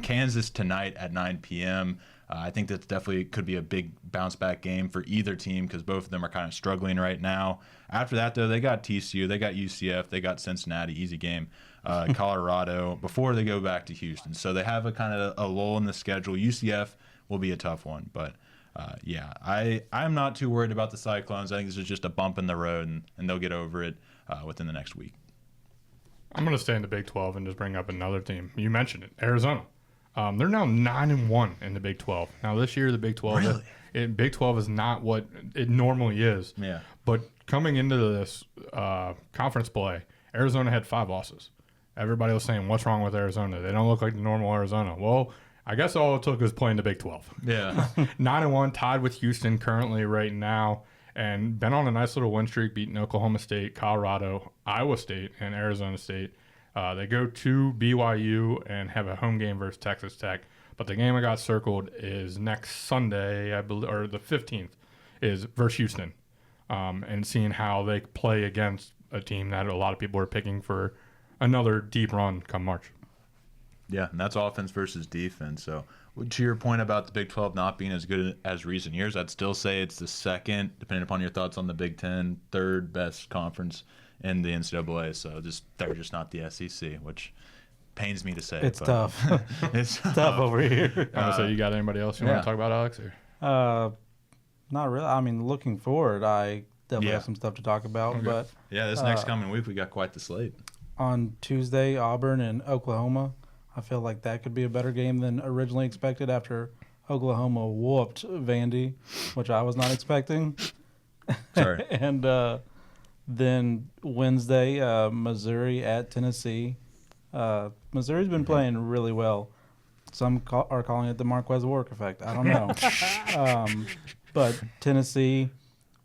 Kansas tonight at 9 p.m. I think that definitely could be a big bounce-back game for either team, because both of them are kind of struggling right now. After that, though, they got TCU, they got UCF, they got Cincinnati, easy game, Colorado, before they go back to Houston. So they have a kind of a lull in the schedule. UCF will be a tough one, but yeah, I'm not too worried about the Cyclones. I think this is just a bump in the road, and they'll get over it within the next week. I'm going to stay in the Big 12 and just bring up another team. You mentioned it, Arizona. They're now 9-1 in the Big 12. Now this year, the Big 12, Big 12 is not what it normally is. Yeah. But coming into this conference play, Arizona had 5 losses. Everybody was saying, "What's wrong with Arizona? They don't look like the normal Arizona." Well, I guess all it took was playing the Big 12. Yeah. 9-1, tied with Houston currently right now, and been on a nice little win streak, beating Oklahoma State, Colorado, Iowa State, and Arizona State. They go to BYU and have a home game versus Texas Tech. But the game I got circled is next Sunday, I believe, or the 15th, is versus Houston. And seeing how they play against a team that a lot of people are picking for another deep run come March. Yeah, and that's offense versus defense. So to your point about the Big 12 not being as good as recent years, I'd still say it's the second, depending upon your thoughts on the Big 10, third best conference in the NCAA. So they're just not the SEC, which pains me to say. It's but tough. It's Tough over here. I'm gonna say, you got anybody else you want yeah. to talk about, Alex? Or? Not really. I mean, looking forward, I definitely Yeah. have some stuff to talk about. Okay. But Yeah, this next coming week, we got quite the slate. on Tuesday, Auburn and Oklahoma, I feel like that could be a better game than originally expected after Oklahoma whooped Vandy, which I was not expecting. Sorry. And then Wednesday, Missouri at Tennessee. Missouri's been playing really well. Some are calling it the Marquez Warwick effect. I don't know. But Tennessee,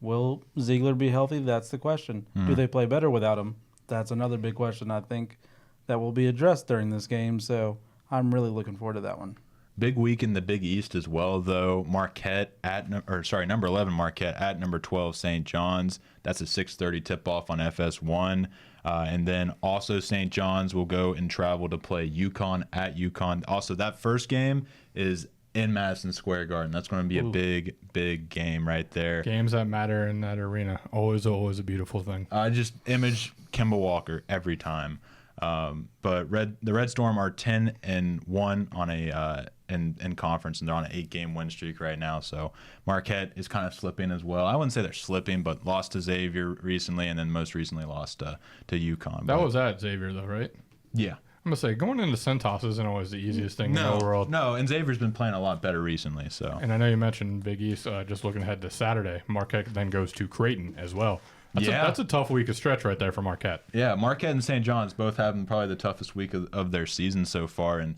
will Ziegler be healthy? That's the question. Do they play better without him? That's another big question, I think, that will be addressed during this game. So I'm really looking forward to that one. Big week in the Big East as well, though. Number 11 Marquette at number 12 St. John's. That's a 6:30 tip-off on FS1. And then also St. John's will go and travel to play UConn at UConn. Also, that first game is in Madison Square Garden. That's going to be a big game right there. Games that matter in that arena, always a beautiful thing. I just image Kemba Walker every time. But the Red Storm are 10-1 on in conference, and they're on an 8-game win streak right now. So Marquette is kind of slipping as well. I wouldn't say they're slipping, but lost to Xavier recently, and then most recently lost to UConn. That was at Xavier, though, right? Yeah. I'm gonna say going into Centos isn't always the easiest thing in the world. No, and Xavier's been playing a lot better recently. So And I know you mentioned Big East. Just looking ahead to Saturday, Marquette then goes to Creighton as well. That's a tough week of stretch right there for Marquette. yeah, Marquette and St. John's both having probably the toughest week of their season so far, and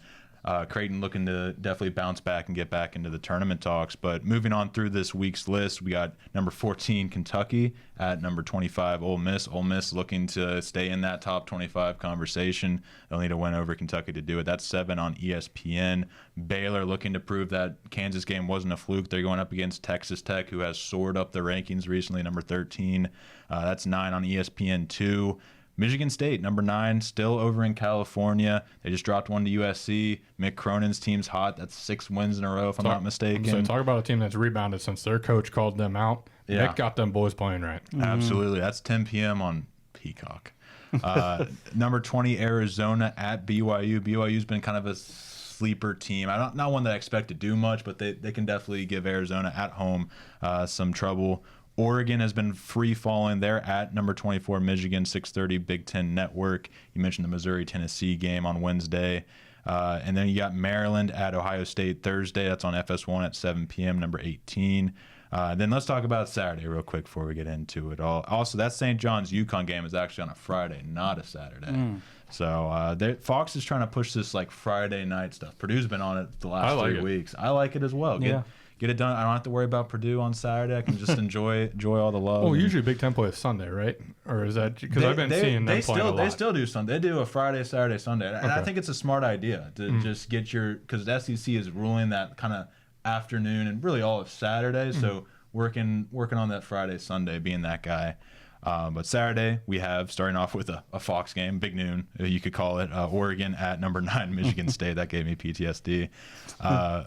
Creighton looking to definitely bounce back and get back into the tournament talks. But moving on through this week's list, we got number 14 Kentucky at number 25 Ole Miss. Ole Miss looking to stay in that top 25 conversation. They'll need to win over Kentucky to do it. That's 7 on ESPN. Baylor looking to prove that Kansas game wasn't a fluke. They're going up against Texas Tech, who has soared up the rankings recently, number 13. That's 9 on ESPN2. Michigan State, number 9, still over in California. They just dropped one to USC. Mick Cronin's team's hot. That's 6 wins in a row, if I'm not mistaken. So talk about a team that's rebounded since their coach called them out. Yeah. Nick got them boys playing right. Absolutely. That's 10 p.m. on Peacock. Number 20, Arizona at BYU. BYU's been kind of a sleeper team. Not one that I expect to do much, but they can definitely give Arizona at home some trouble. Oregon has been free falling. They're at number 24, Michigan, 6:30 Big Ten Network. You mentioned the Missouri-Tennessee game on Wednesday. And then you got Maryland at Ohio State Thursday. That's on FS1 at 7 p.m., number 18. Then let's talk about Saturday real quick before we get into it all. Also, that St. John's UConn game is actually on a Friday, not a Saturday. So Fox is trying to push this like Friday night stuff. Purdue's been on it the last 3 weeks. I like it as well. Get it done. I don't have to worry about Purdue on Saturday. I can just enjoy all the love. Oh, usually Big Ten plays Sunday, right? Or is that because I've been seeing them playing a lot? They still do Sunday. They do a Friday, Saturday, Sunday, and I think it's a smart idea to just get because the SEC is ruling that kind of afternoon and really all of Saturday. So working on that Friday, Sunday, being that guy. But Saturday, we have, starting off with a Fox game, big noon, you could call it, Oregon at number 9, Michigan State. That gave me PTSD. I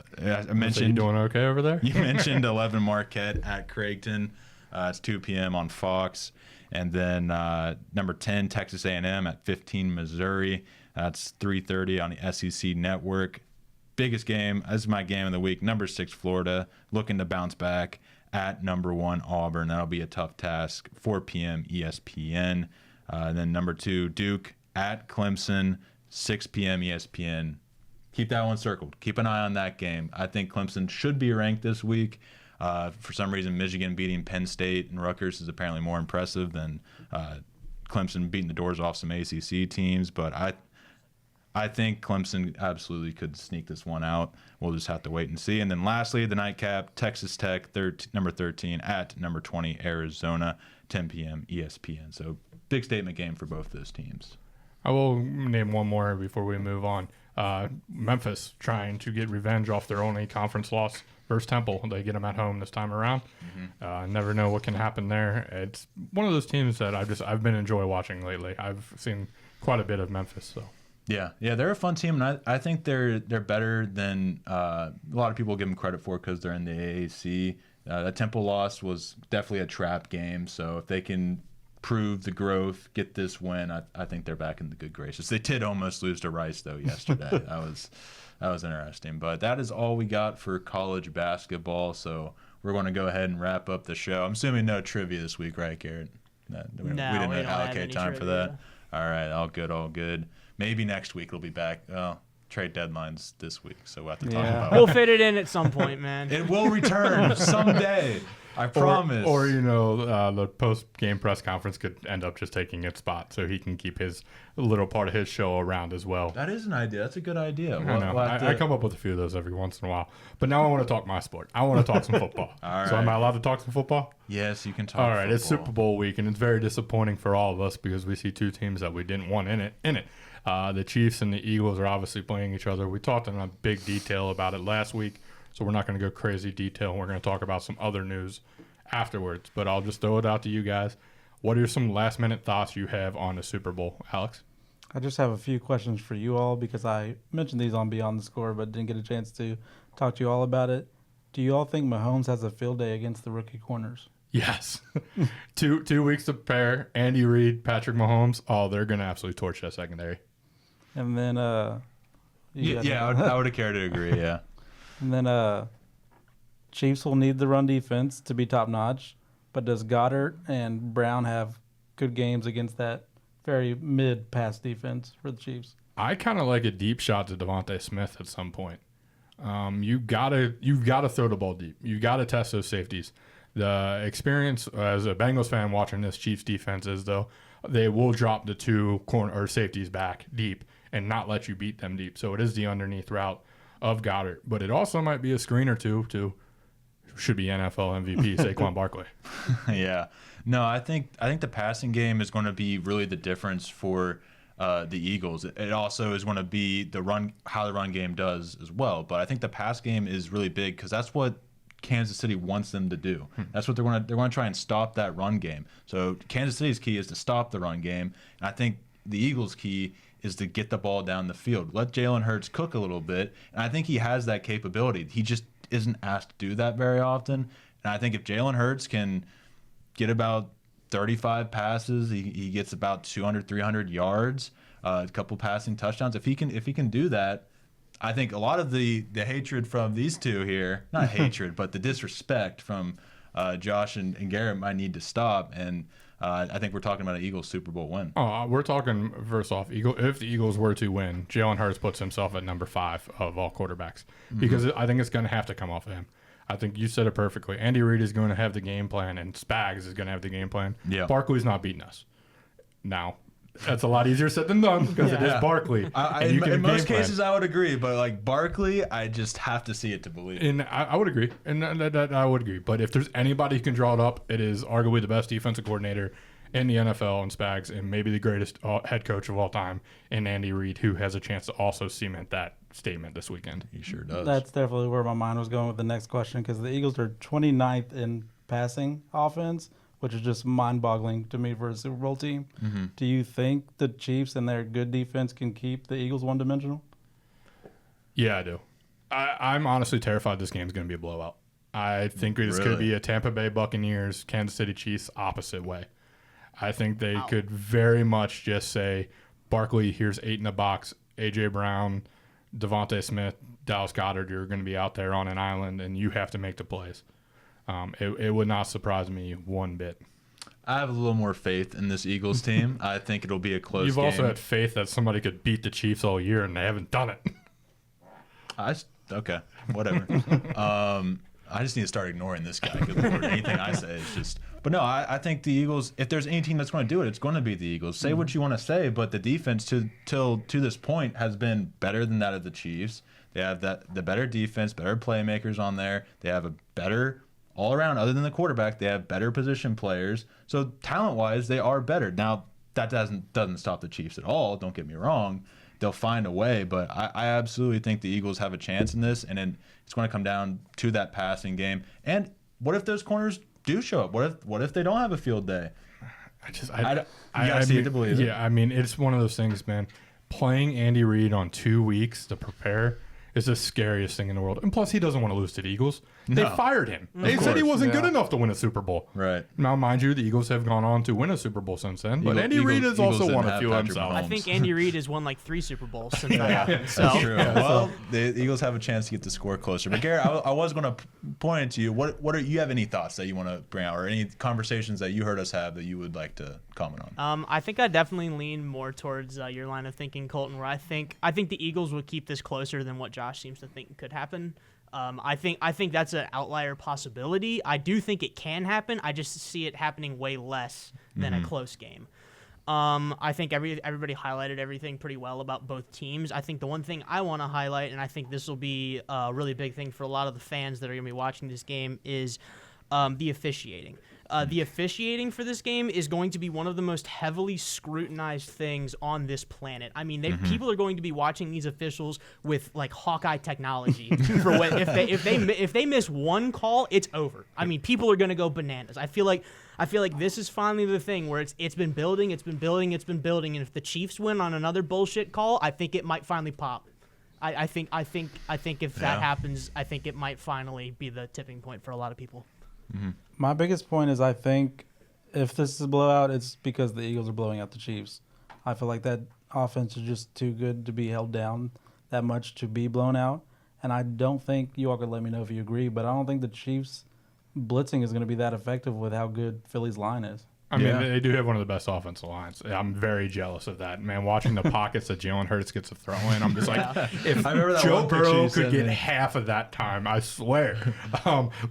mentioned, So you doing okay over there? You mentioned 11 Marquette at Creighton. It's 2 p.m. on Fox. And then number 10, Texas A&M at 15, Missouri. That's 3:30 on the SEC Network. biggest game, this is my game of the week, number 6 Florida, looking to bounce back at number 1 Auburn. That'll be a tough task. 4 p.m. ESPN. Then number 2 Duke at Clemson, 6 p.m. ESPN. Keep that one circled. Keep an eye on that game. I think Clemson should be ranked this week. For some reason, Michigan beating Penn State and Rutgers is apparently more impressive than Clemson beating the doors off some ACC teams. But I think Clemson absolutely could sneak this one out. We'll just have to wait and see. And then lastly, the nightcap, Texas Tech, number 13 at number 20 Arizona, 10 p.m. ESPN. So big statement game for both those teams. I will name one more before we move on. Memphis trying to get revenge off their only conference loss versus Temple. They get them at home this time around. Never know what can happen there. It's one of those teams that I've been enjoying watching lately. I've seen quite a bit of Memphis. So yeah, they're a fun team, and I think they're better than a lot of people give them credit for because they're in the AAC. That Temple loss was definitely a trap game, so if they can prove the growth, get this win, I think they're back in the good graces. They did almost lose to Rice though yesterday. that was interesting. But that is all we got for college basketball. So we're going to go ahead and wrap up the show. I'm assuming no trivia this week, right, Garrett? We didn't allocate time for that. All right, all good. Maybe next week we'll be back. Well, trade deadline's this week, so we'll have to talk about it. We'll fit it in at some point, man. It will return someday. I promise. Or the post-game press conference could end up just taking its spot so he can keep his little part of his show around as well. That is an idea. That's a good idea. I come up with a few of those every once in a while. But now I want to talk my sport. I want to talk some football. All right. So am I allowed to talk some football? Yes, you can talk All right. football. It's Super Bowl week, and it's very disappointing for all of us because we see two teams that we didn't want in it. The Chiefs and the Eagles are obviously playing each other. We talked in a big detail about it last week, so we're not going to go crazy detail. We're going to talk about some other news afterwards, but I'll just throw it out to you guys. What are some last-minute thoughts you have on the Super Bowl, Alex? I just have a few questions for you all because I mentioned these on Beyond the Score, but didn't get a chance to talk to you all about it. Do you all think Mahomes has a field day against the rookie corners? Yes. two weeks to prepare. Andy Reid, Patrick Mahomes. Oh, they're going to absolutely torch that secondary. And then, I would have cared to agree. Yeah. And then, Chiefs will need the run defense to be top notch, but does Goddard and Brown have good games against that very mid pass defense for the Chiefs? I kind of like a deep shot to Devontae Smith at some point. You've got to throw the ball deep. You got to test those safeties. The experience as a Bengals fan watching this Chiefs defense is though they will drop the two corner or safeties back deep and not let you beat them deep. So it is the underneath route of Goddard, but it also might be a screen or two to should be NFL MVP Saquon Barkley. Yeah, no, I think the passing game is going to be really the difference for the Eagles. It also is going to be how the run game does as well. But I think the pass game is really big because that's what Kansas City wants them to do. That's what they're going to try and stop that run game. So Kansas City's key is to stop the run game, and I think the Eagles' key is to get the ball down the field. Let Jalen Hurts cook a little bit, and I think he has that capability. He just isn't asked to do that very often, and I think if Jalen Hurts can get about 35 passes, he gets about 200, 300 yards, a couple passing touchdowns. If he can do that, I think a lot of the hatred from these two here, not hatred, but the disrespect from Josh and Garrett might need to stop. And I think we're talking about an Eagles Super Bowl win. Oh, we're talking first off, if the Eagles were to win, Jalen Hurts puts himself at number 5 of all quarterbacks because I think it's going to have to come off of him. I think you said it perfectly. Andy Reid is going to have the game plan, and Spags is going to have the game plan. Yeah. Barkley's not beating us. Now, that's a lot easier said than done because it is Barkley. In most cases, I would agree, but like Barkley, I just have to see it to believe it. And I would agree, and that I would agree. But if there's anybody who can draw it up, it is arguably the best defensive coordinator in the NFL and Spags, and maybe the greatest head coach of all time in Andy Reid, who has a chance to also cement that statement this weekend. He sure does. That's definitely where my mind was going with the next question because the Eagles are 29th in passing offense, which is just mind-boggling to me for a Super Bowl team. Mm-hmm. Do you think the Chiefs and their good defense can keep the Eagles one-dimensional? Yeah, I do. I'm honestly terrified this game's going to be a blowout. I think this could be a Tampa Bay Buccaneers, Kansas City Chiefs opposite way. I think they could very much just say, Barkley, here's 8 in the box, A.J. Brown, Devontae Smith, Dallas Goedert, you're going to be out there on an island, and you have to make the plays. It would not surprise me one bit. I have a little more faith in this Eagles team. I think it'll be a close You've game. also had faith that somebody could beat the Chiefs all year, and they haven't done it. Okay, whatever. I just need to start ignoring this guy. Good Lord, anything I say is just. But no, I think the Eagles. If there's any team that's going to do it, it's going to be the Eagles. Say what you want to say, but the defense to this point has been better than that of the Chiefs. They have the better defense, better playmakers on there. They have a better all around, other than the quarterback. They have better position players. So talent wise, they are better. Now that doesn't stop the Chiefs at all. Don't get me wrong. They'll find a way, but I absolutely think the Eagles have a chance in this, and then it's going to come down to that passing game. And what if those corners do show up? What if they don't have a field day? You gotta see it to believe it. Yeah, I mean, it's one of those things, man. Playing Andy Reid on 2 weeks to prepare is the scariest thing in the world. And plus, he doesn't want to lose to the Eagles. They No. fired him. They said he wasn't good enough to win a Super Bowl. Right. Now, mind you, the Eagles have gone on to win a Super Bowl since then. But Eagle- Andy Reid has Eagles also didn't won a have few Patrick himself. Mahomes. I think Andy Reid has won like 3 Super Bowls since that happened. So That's true. Well, the Eagles have a chance to get the score closer. But Garrett, I was going to point it to you. What are you have any thoughts that you want to bring out, or any conversations that you heard us have that you would like to comment on? I think I definitely lean more towards your line of thinking, Colton, where I think the Eagles would keep this closer than what Josh seems to think could happen. I think that's an outlier possibility. I do think it can happen. I just see it happening way less than a close game. I think everybody highlighted everything pretty well about both teams. I think the one thing I want to highlight, and I think this will be a really big thing for a lot of the fans that are going to be watching this game, is the officiating. The officiating for this game is going to be one of the most heavily scrutinized things on this planet. I mean, people are going to be watching these officials with like Hawkeye technology. For what, if they miss one call, it's over. I mean, people are going to go bananas. I feel like this is finally the thing where it's been building, and if the Chiefs win on another bullshit call, I think it might finally pop. I think if that happens, I think it might finally be the tipping point for a lot of people. My biggest point is I think if this is a blowout, it's because the Eagles are blowing out the Chiefs. I feel like that offense is just too good to be held down that much to be blown out. And I don't think, you all could let me know if you agree, but I don't think the Chiefs blitzing is going to be that effective with how good Philly's line is. I mean, they do have one of the best offensive lines. I'm very jealous of that. Man, watching the pockets that Jalen Hurts gets to throw in, I'm just like, if I remember that Joe one picture Burrow you could sent get me. half of that time, I swear.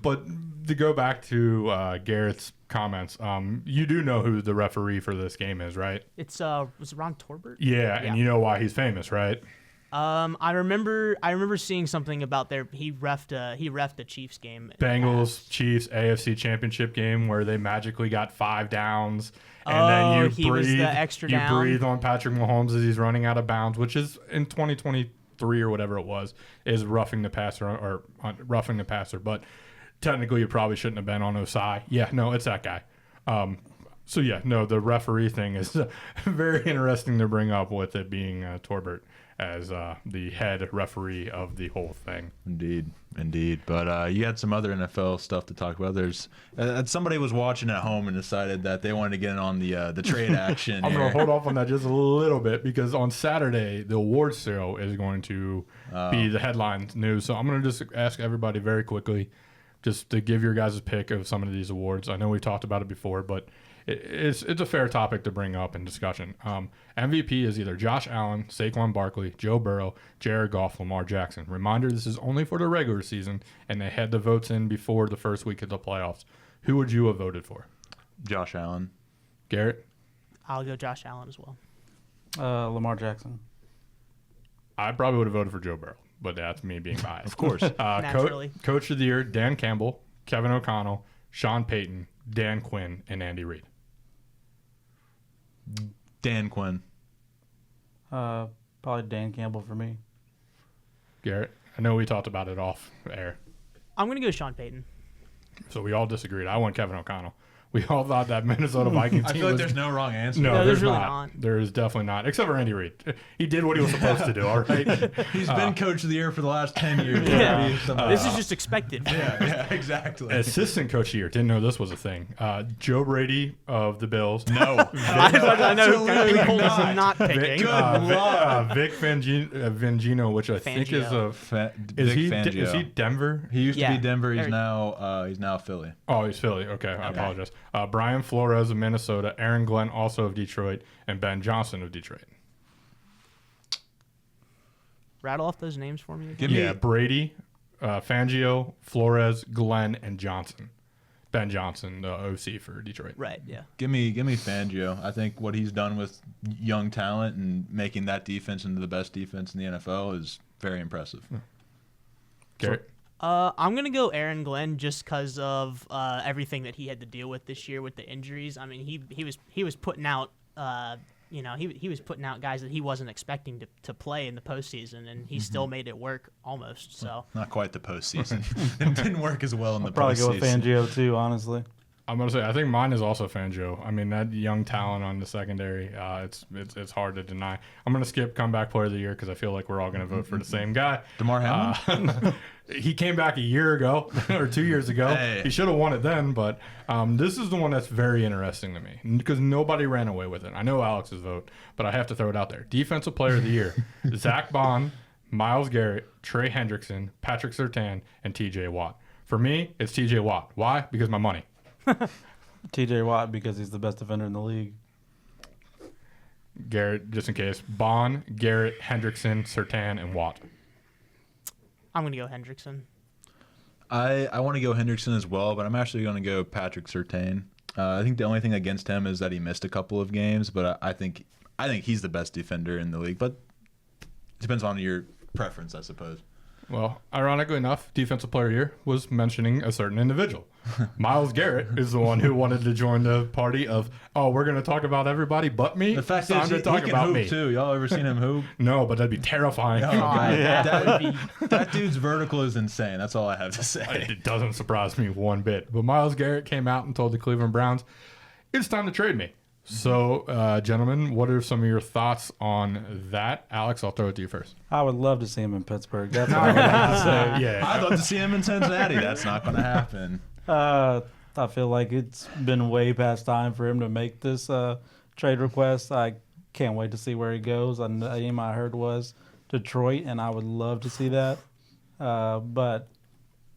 But to go back to Garrett's comments, you do know who the referee for this game is, right? Was it Ron Torbert? Yeah, and you know why he's famous, right? I remember seeing something about he refed a Chiefs game. Bengals, Chiefs, AFC Championship game where they magically got 5 downs. And then he was the extra you down. breathe on Patrick Mahomes as he's running out of bounds, which is in 2023 or whatever it was, is roughing the passer. But technically, you probably shouldn't have been on Osai. Yeah, no, it's that guy. So yeah, no, the referee thing is very interesting to bring up with it being Torbert as the head referee of the whole thing. Indeed. But you had some other NFL stuff to talk about. There's somebody was watching at home and decided that they wanted to get in on the trade action. I'm going here. to hold off on that just a little bit because on Saturday, the awards show is going to be the headline news. So I'm going to just ask everybody very quickly just to give your guys' pick of some of these awards. I know we've talked about it before, but it's a fair topic to bring up in discussion. MVP is either Josh Allen, Saquon Barkley, Joe Burrow, Jared Goff, Lamar Jackson. Reminder, this is only for the regular season, and they had the votes in before the first week of the playoffs. Who would you have voted for? Josh Allen. Garrett? I'll go Josh Allen as well. Lamar Jackson. I probably would have voted for Joe Burrow, but that's me being biased. Of course. Naturally. Coach of the Year, Dan Campbell, Kevin O'Connell, Sean Payton, Dan Quinn, and Andy Reid. Dan Quinn. Probably Dan Campbell for me. Garrett? I know we talked about it off air, I'm gonna go Sean Payton. so we all disagreed. I went Kevin O'Connell. We all thought that Minnesota Vikings I team feel like was there's no wrong answer. no, No, there's there's really not. not. There is definitely not, except for Andy Reid. He did what he was supposed to do. All right. He's been coach of the year for the last 10 years. Yeah. Maybe somebody This is else. just expected. yeah, exactly. Assistant coach of the year. Didn't know this was a thing. Joe Brady of the Bills. No. I know Absolutely Cole is not. not picking. Vic Fangino, which I think is Fangio. is Vic he Fangio. is he Denver? He used to Yeah. be Denver. He's Or- now Philly. Oh, he's Philly. Okay, I apologize. Brian Flores of Minnesota, Aaron Glenn also of Detroit, and Ben Johnson of Detroit. Rattle off those names for me again. Give me Yeah, Brady, Fangio, Flores, Glenn, and Johnson. Ben Johnson, the OC for Detroit. Right, yeah. Give me Fangio. I think what he's done with young talent and making that defense into the best defense in the NFL is very impressive. Garrett. I'm gonna go Aaron Glenn just because of everything that he had to deal with this year with the injuries. I mean, he was putting out, he was putting out guys that he wasn't expecting to play in the postseason, and he still made it work almost. So Not quite the postseason. It didn't work as well in the Probably go with postseason. Fangio too, honestly. I'm gonna say I think mine is also Fangio. I mean that young talent on the secondary, it's hard to deny. I'm gonna skip comeback player of the year because I feel like we're all gonna vote for the same guy. DeMar Hamlin. He came back a year ago or 2 years ago. Hey. He should have won it then, but this is the one that's very interesting to me because nobody ran away with it. I know Alex's vote, but I have to throw it out there. Defensive player of the year: Zach Bond, Myles Garrett, Trey Hendrickson, Patrick Surtain, and T.J. Watt. For me, it's T.J. Watt. Why? Because my money. TJ Watt because he's the best defender in the league. Garrett, just in case. Bond, Garrett, Hendrickson, Surtain, and Watt. I'm gonna go Hendrickson. I want to go Hendrickson as well, but I'm actually going to go Patrick Surtain. I think the only thing against him is that he missed a couple of games, but I think he's the best defender in the league. But it depends on your preference, I suppose. Well, ironically enough, Defensive Player of the Year was mentioning a certain individual. Myles Garrett is the one who wanted to join the party of, oh, we're going to talk about everybody but me. The fact Time is, to he talk can about hoop me. too. Y'all ever seen him hoop? No, but that'd be terrifying. Oh, God. That would be That dude's vertical is insane. That's all I have to say. It doesn't surprise me one bit. But Myles Garrett came out and told the Cleveland Browns, it's time to trade me. So, gentlemen, what are some of your thoughts on that? Alex, I'll throw it to you first. I would love to see him in Pittsburgh. That's all I have to say. Yeah. I'd love to see him in Cincinnati. That's not going to happen. I feel like it's been way past time for him to make this trade request. I can't wait to see where he goes. The name I heard was Detroit, and I would love to see that. But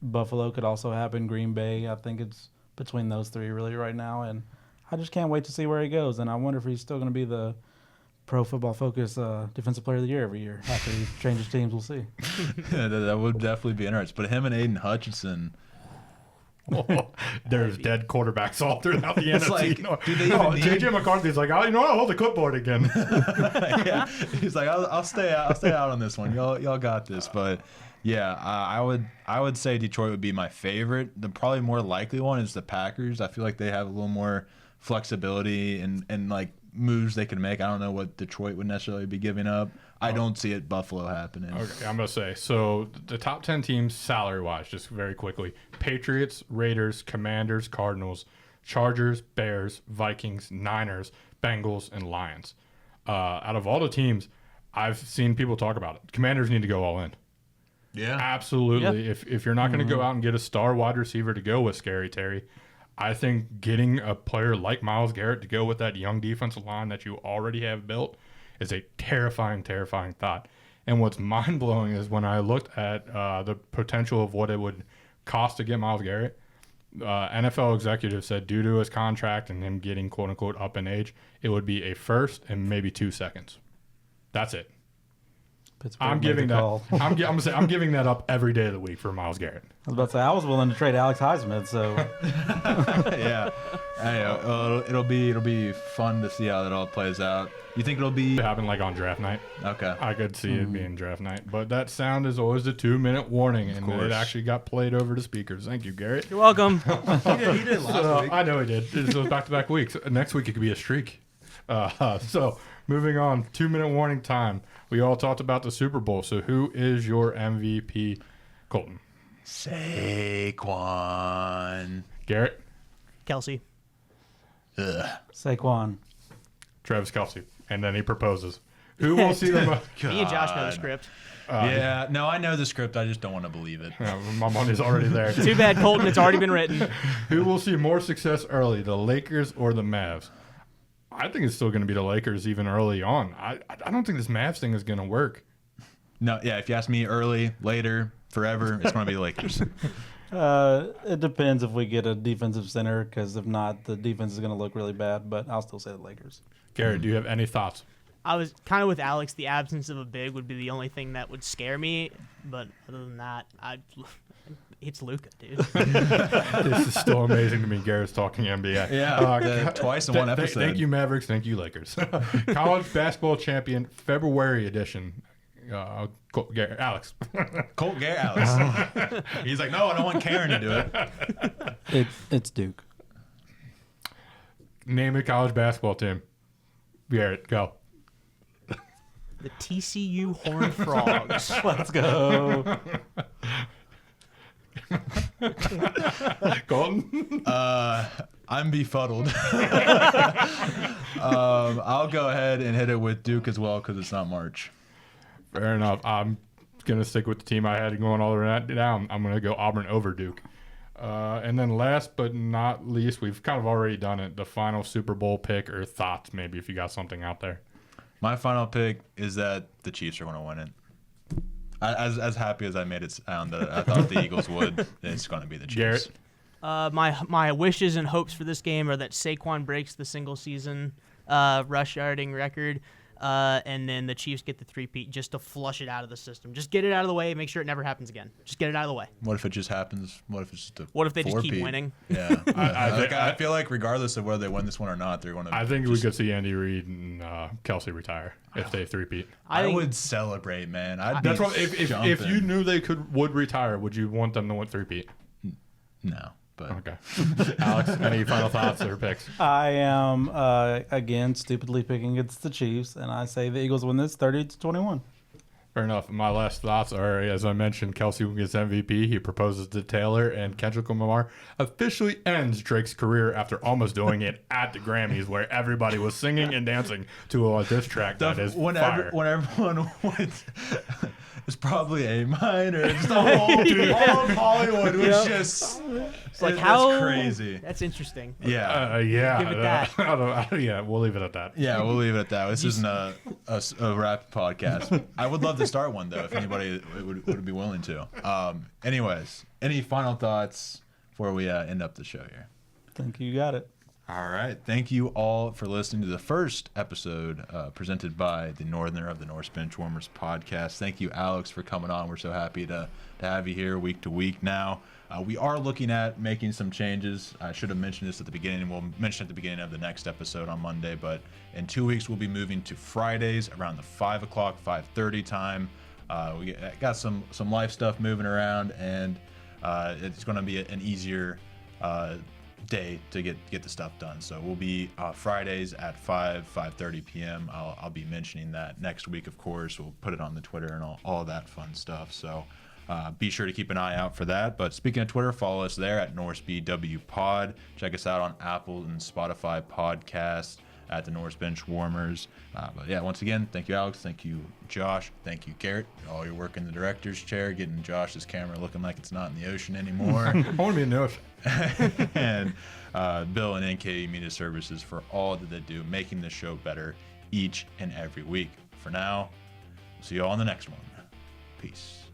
Buffalo could also happen. Green Bay. I think it's between those three really right now, and I just can't wait to see where he goes. And I wonder if he's still going to be the Pro Football Focus Defensive Player of the Year every year after he changes teams. We'll see. Yeah, that would definitely be interesting. But him and Aiden Hutchinson. There's dead quarterbacks all throughout the NFC. like, North. do they even need- JJ McCarthy's like, I'll hold the clipboard again. Yeah, he's like, I'll stay out on this one. Y'all got this. But yeah, I would say Detroit would be my favorite. The probably more likely one is the Packers. I feel like they have a little more flexibility and like moves they could make. I don't know what Detroit would necessarily be giving up. I don't see it Buffalo happening. Okay, I'm going to say, so the top 10 teams salary-wise, just very quickly, Patriots, Raiders, Commanders, Cardinals, Chargers, Bears, Vikings, Niners, Bengals, and Lions. Out of all the teams, I've seen people talk about it. Commanders need to go all in. Yeah. Absolutely. If you're not going to go out and get a star wide receiver to go with Scary Terry, I think getting a player like Myles Garrett to go with that young defensive line that you already have built is a terrifying, terrifying thought. And what's mind-blowing is when I looked at the potential of what it would cost to get Myles Garrett, NFL executives said due to his contract and him getting quote-unquote up in age, it would be a first and maybe 2 seconds. That's it. Pittsburgh I'm made giving the that. call. I'm giving that up every day of the week for Myles Garrett. I was about to say I was willing to trade Alex Highsmith, so Yeah. It'll be fun to see how that all plays out. You think it'll be It happened like on draft night. okay? I could see it being draft night, but that sound is always a 2-minute warning, and course. it actually got played over the speakers. Thank you, Garrett. You're welcome. He did last week. I know he did. It was back-to-back weeks. Next week it could be a streak. So moving on, 2-minute warning time. We all talked about the Super Bowl. So who is your MVP, Colton? Saquon. Garrett, Kelsey. Ugh. Saquon. Travis Kelce. And then he proposes. Who will see the most? Me and Josh know the script. Yeah, no, I know the script. I just don't want to believe it. My money's already there. Too bad, Colton. It's already been written. Who will see more success early, the Lakers or the Mavs? I think it's still going to be the Lakers even early on. I don't think this Mavs thing is going to work. No, yeah, if you ask me early, later, forever, it's going to be the Lakers. It depends if we get a defensive center, because if not, the defense is going to look really bad. But I'll still say the Lakers. Garrett, do you have any thoughts? I was kind of with Alex. The absence of a big would be the only thing that would scare me. But other than that, it's Luka, dude. This is still amazing to me. Garrett's talking NBA. Yeah, twice in one episode. Thank you, Mavericks. Thank you, Lakers. College basketball champion, February edition. Alex. Colt Garrett, Alex. He's like, no, I don't want Karen to do it. It's Duke. Name a college basketball team. Garrett, go. The TCU Horned Frogs. Let's go. Colton? I'm befuddled. I'll go ahead and hit it with Duke as well because it's not March. Fair enough. I'm going to stick with the team I had going all the way down. I'm going to go Auburn over Duke. And then last but not least, we've kind of already done it, the final Super Bowl pick or thoughts, maybe, if you got something out there. My final pick is that the Chiefs are going to win it. As happy as I made it sound that I thought the Eagles would, it's going to be the Chiefs. Garrett? My wishes and hopes for this game are that Saquon breaks the single season rush yarding record, and then the Chiefs get the three-peat just to flush it out of the system. Just get it out of the way. Make sure it never happens again. Just get it out of the way. What if it just happens? What if it's just a What if they just keep four-peat? winning? Yeah. I feel like regardless of whether they win this one or not, they're going to. I think we could see Andy Reid and Kelsey retire if they three-peat. I would celebrate, man. That's what, if you knew they would retire, would you want them to win three-peat? No. But Okay. Alex, any final thoughts or picks? I am again stupidly picking against the Chiefs, and I say the Eagles win this 30-21. Fair enough. My last thoughts are, as I mentioned, Kelsey gets MVP. He proposes to Taylor, and Kendrick Lamar officially ends Drake's career after almost doing it at the Grammys, where everybody was singing and dancing to a diss track that is fire. When everyone went, it's probably A minor. Just the whole all of Hollywood was just. It's like, That's how crazy. That's interesting. Yeah. Yeah. Give it that. Yeah, we'll leave it at that. Yeah, we'll leave it at that. This isn't a rap podcast. I would love to start one, though, if anybody would be willing to. Anyways, any final thoughts before we end up the show here? I think you got it. All right. Thank you all for listening to the first episode presented by the Northerner of the North Bench Warmers podcast. Thank you, Alex, for coming on. We're so happy to have you here week to week now. We are looking at making some changes. I should have mentioned this at the beginning. We'll mention at the beginning of the next episode on Monday, but in 2 weeks, we'll be moving to Fridays around the 5 o'clock, 5:30 time. We got some life stuff moving around, and it's going to be an easier day to get the stuff done. So we'll be Fridays at 5:30 p.m. I'll be mentioning that next week, of course. We'll put it on the Twitter and all that fun stuff. So be sure to keep an eye out for that. But speaking of Twitter, follow us there at NorseBW Check us out on Apple and Spotify podcasts at the North Bench Warmers. But yeah, once again, thank you, Alex. Thank you, Josh. Thank you, Garrett. All your work in the director's chair, getting Josh's camera looking like it's not in the ocean anymore. I want to be in the ocean. And Bill and NKE Media Services for all that they do, making this show better each and every week. For now, we'll see you all on the next one. Peace.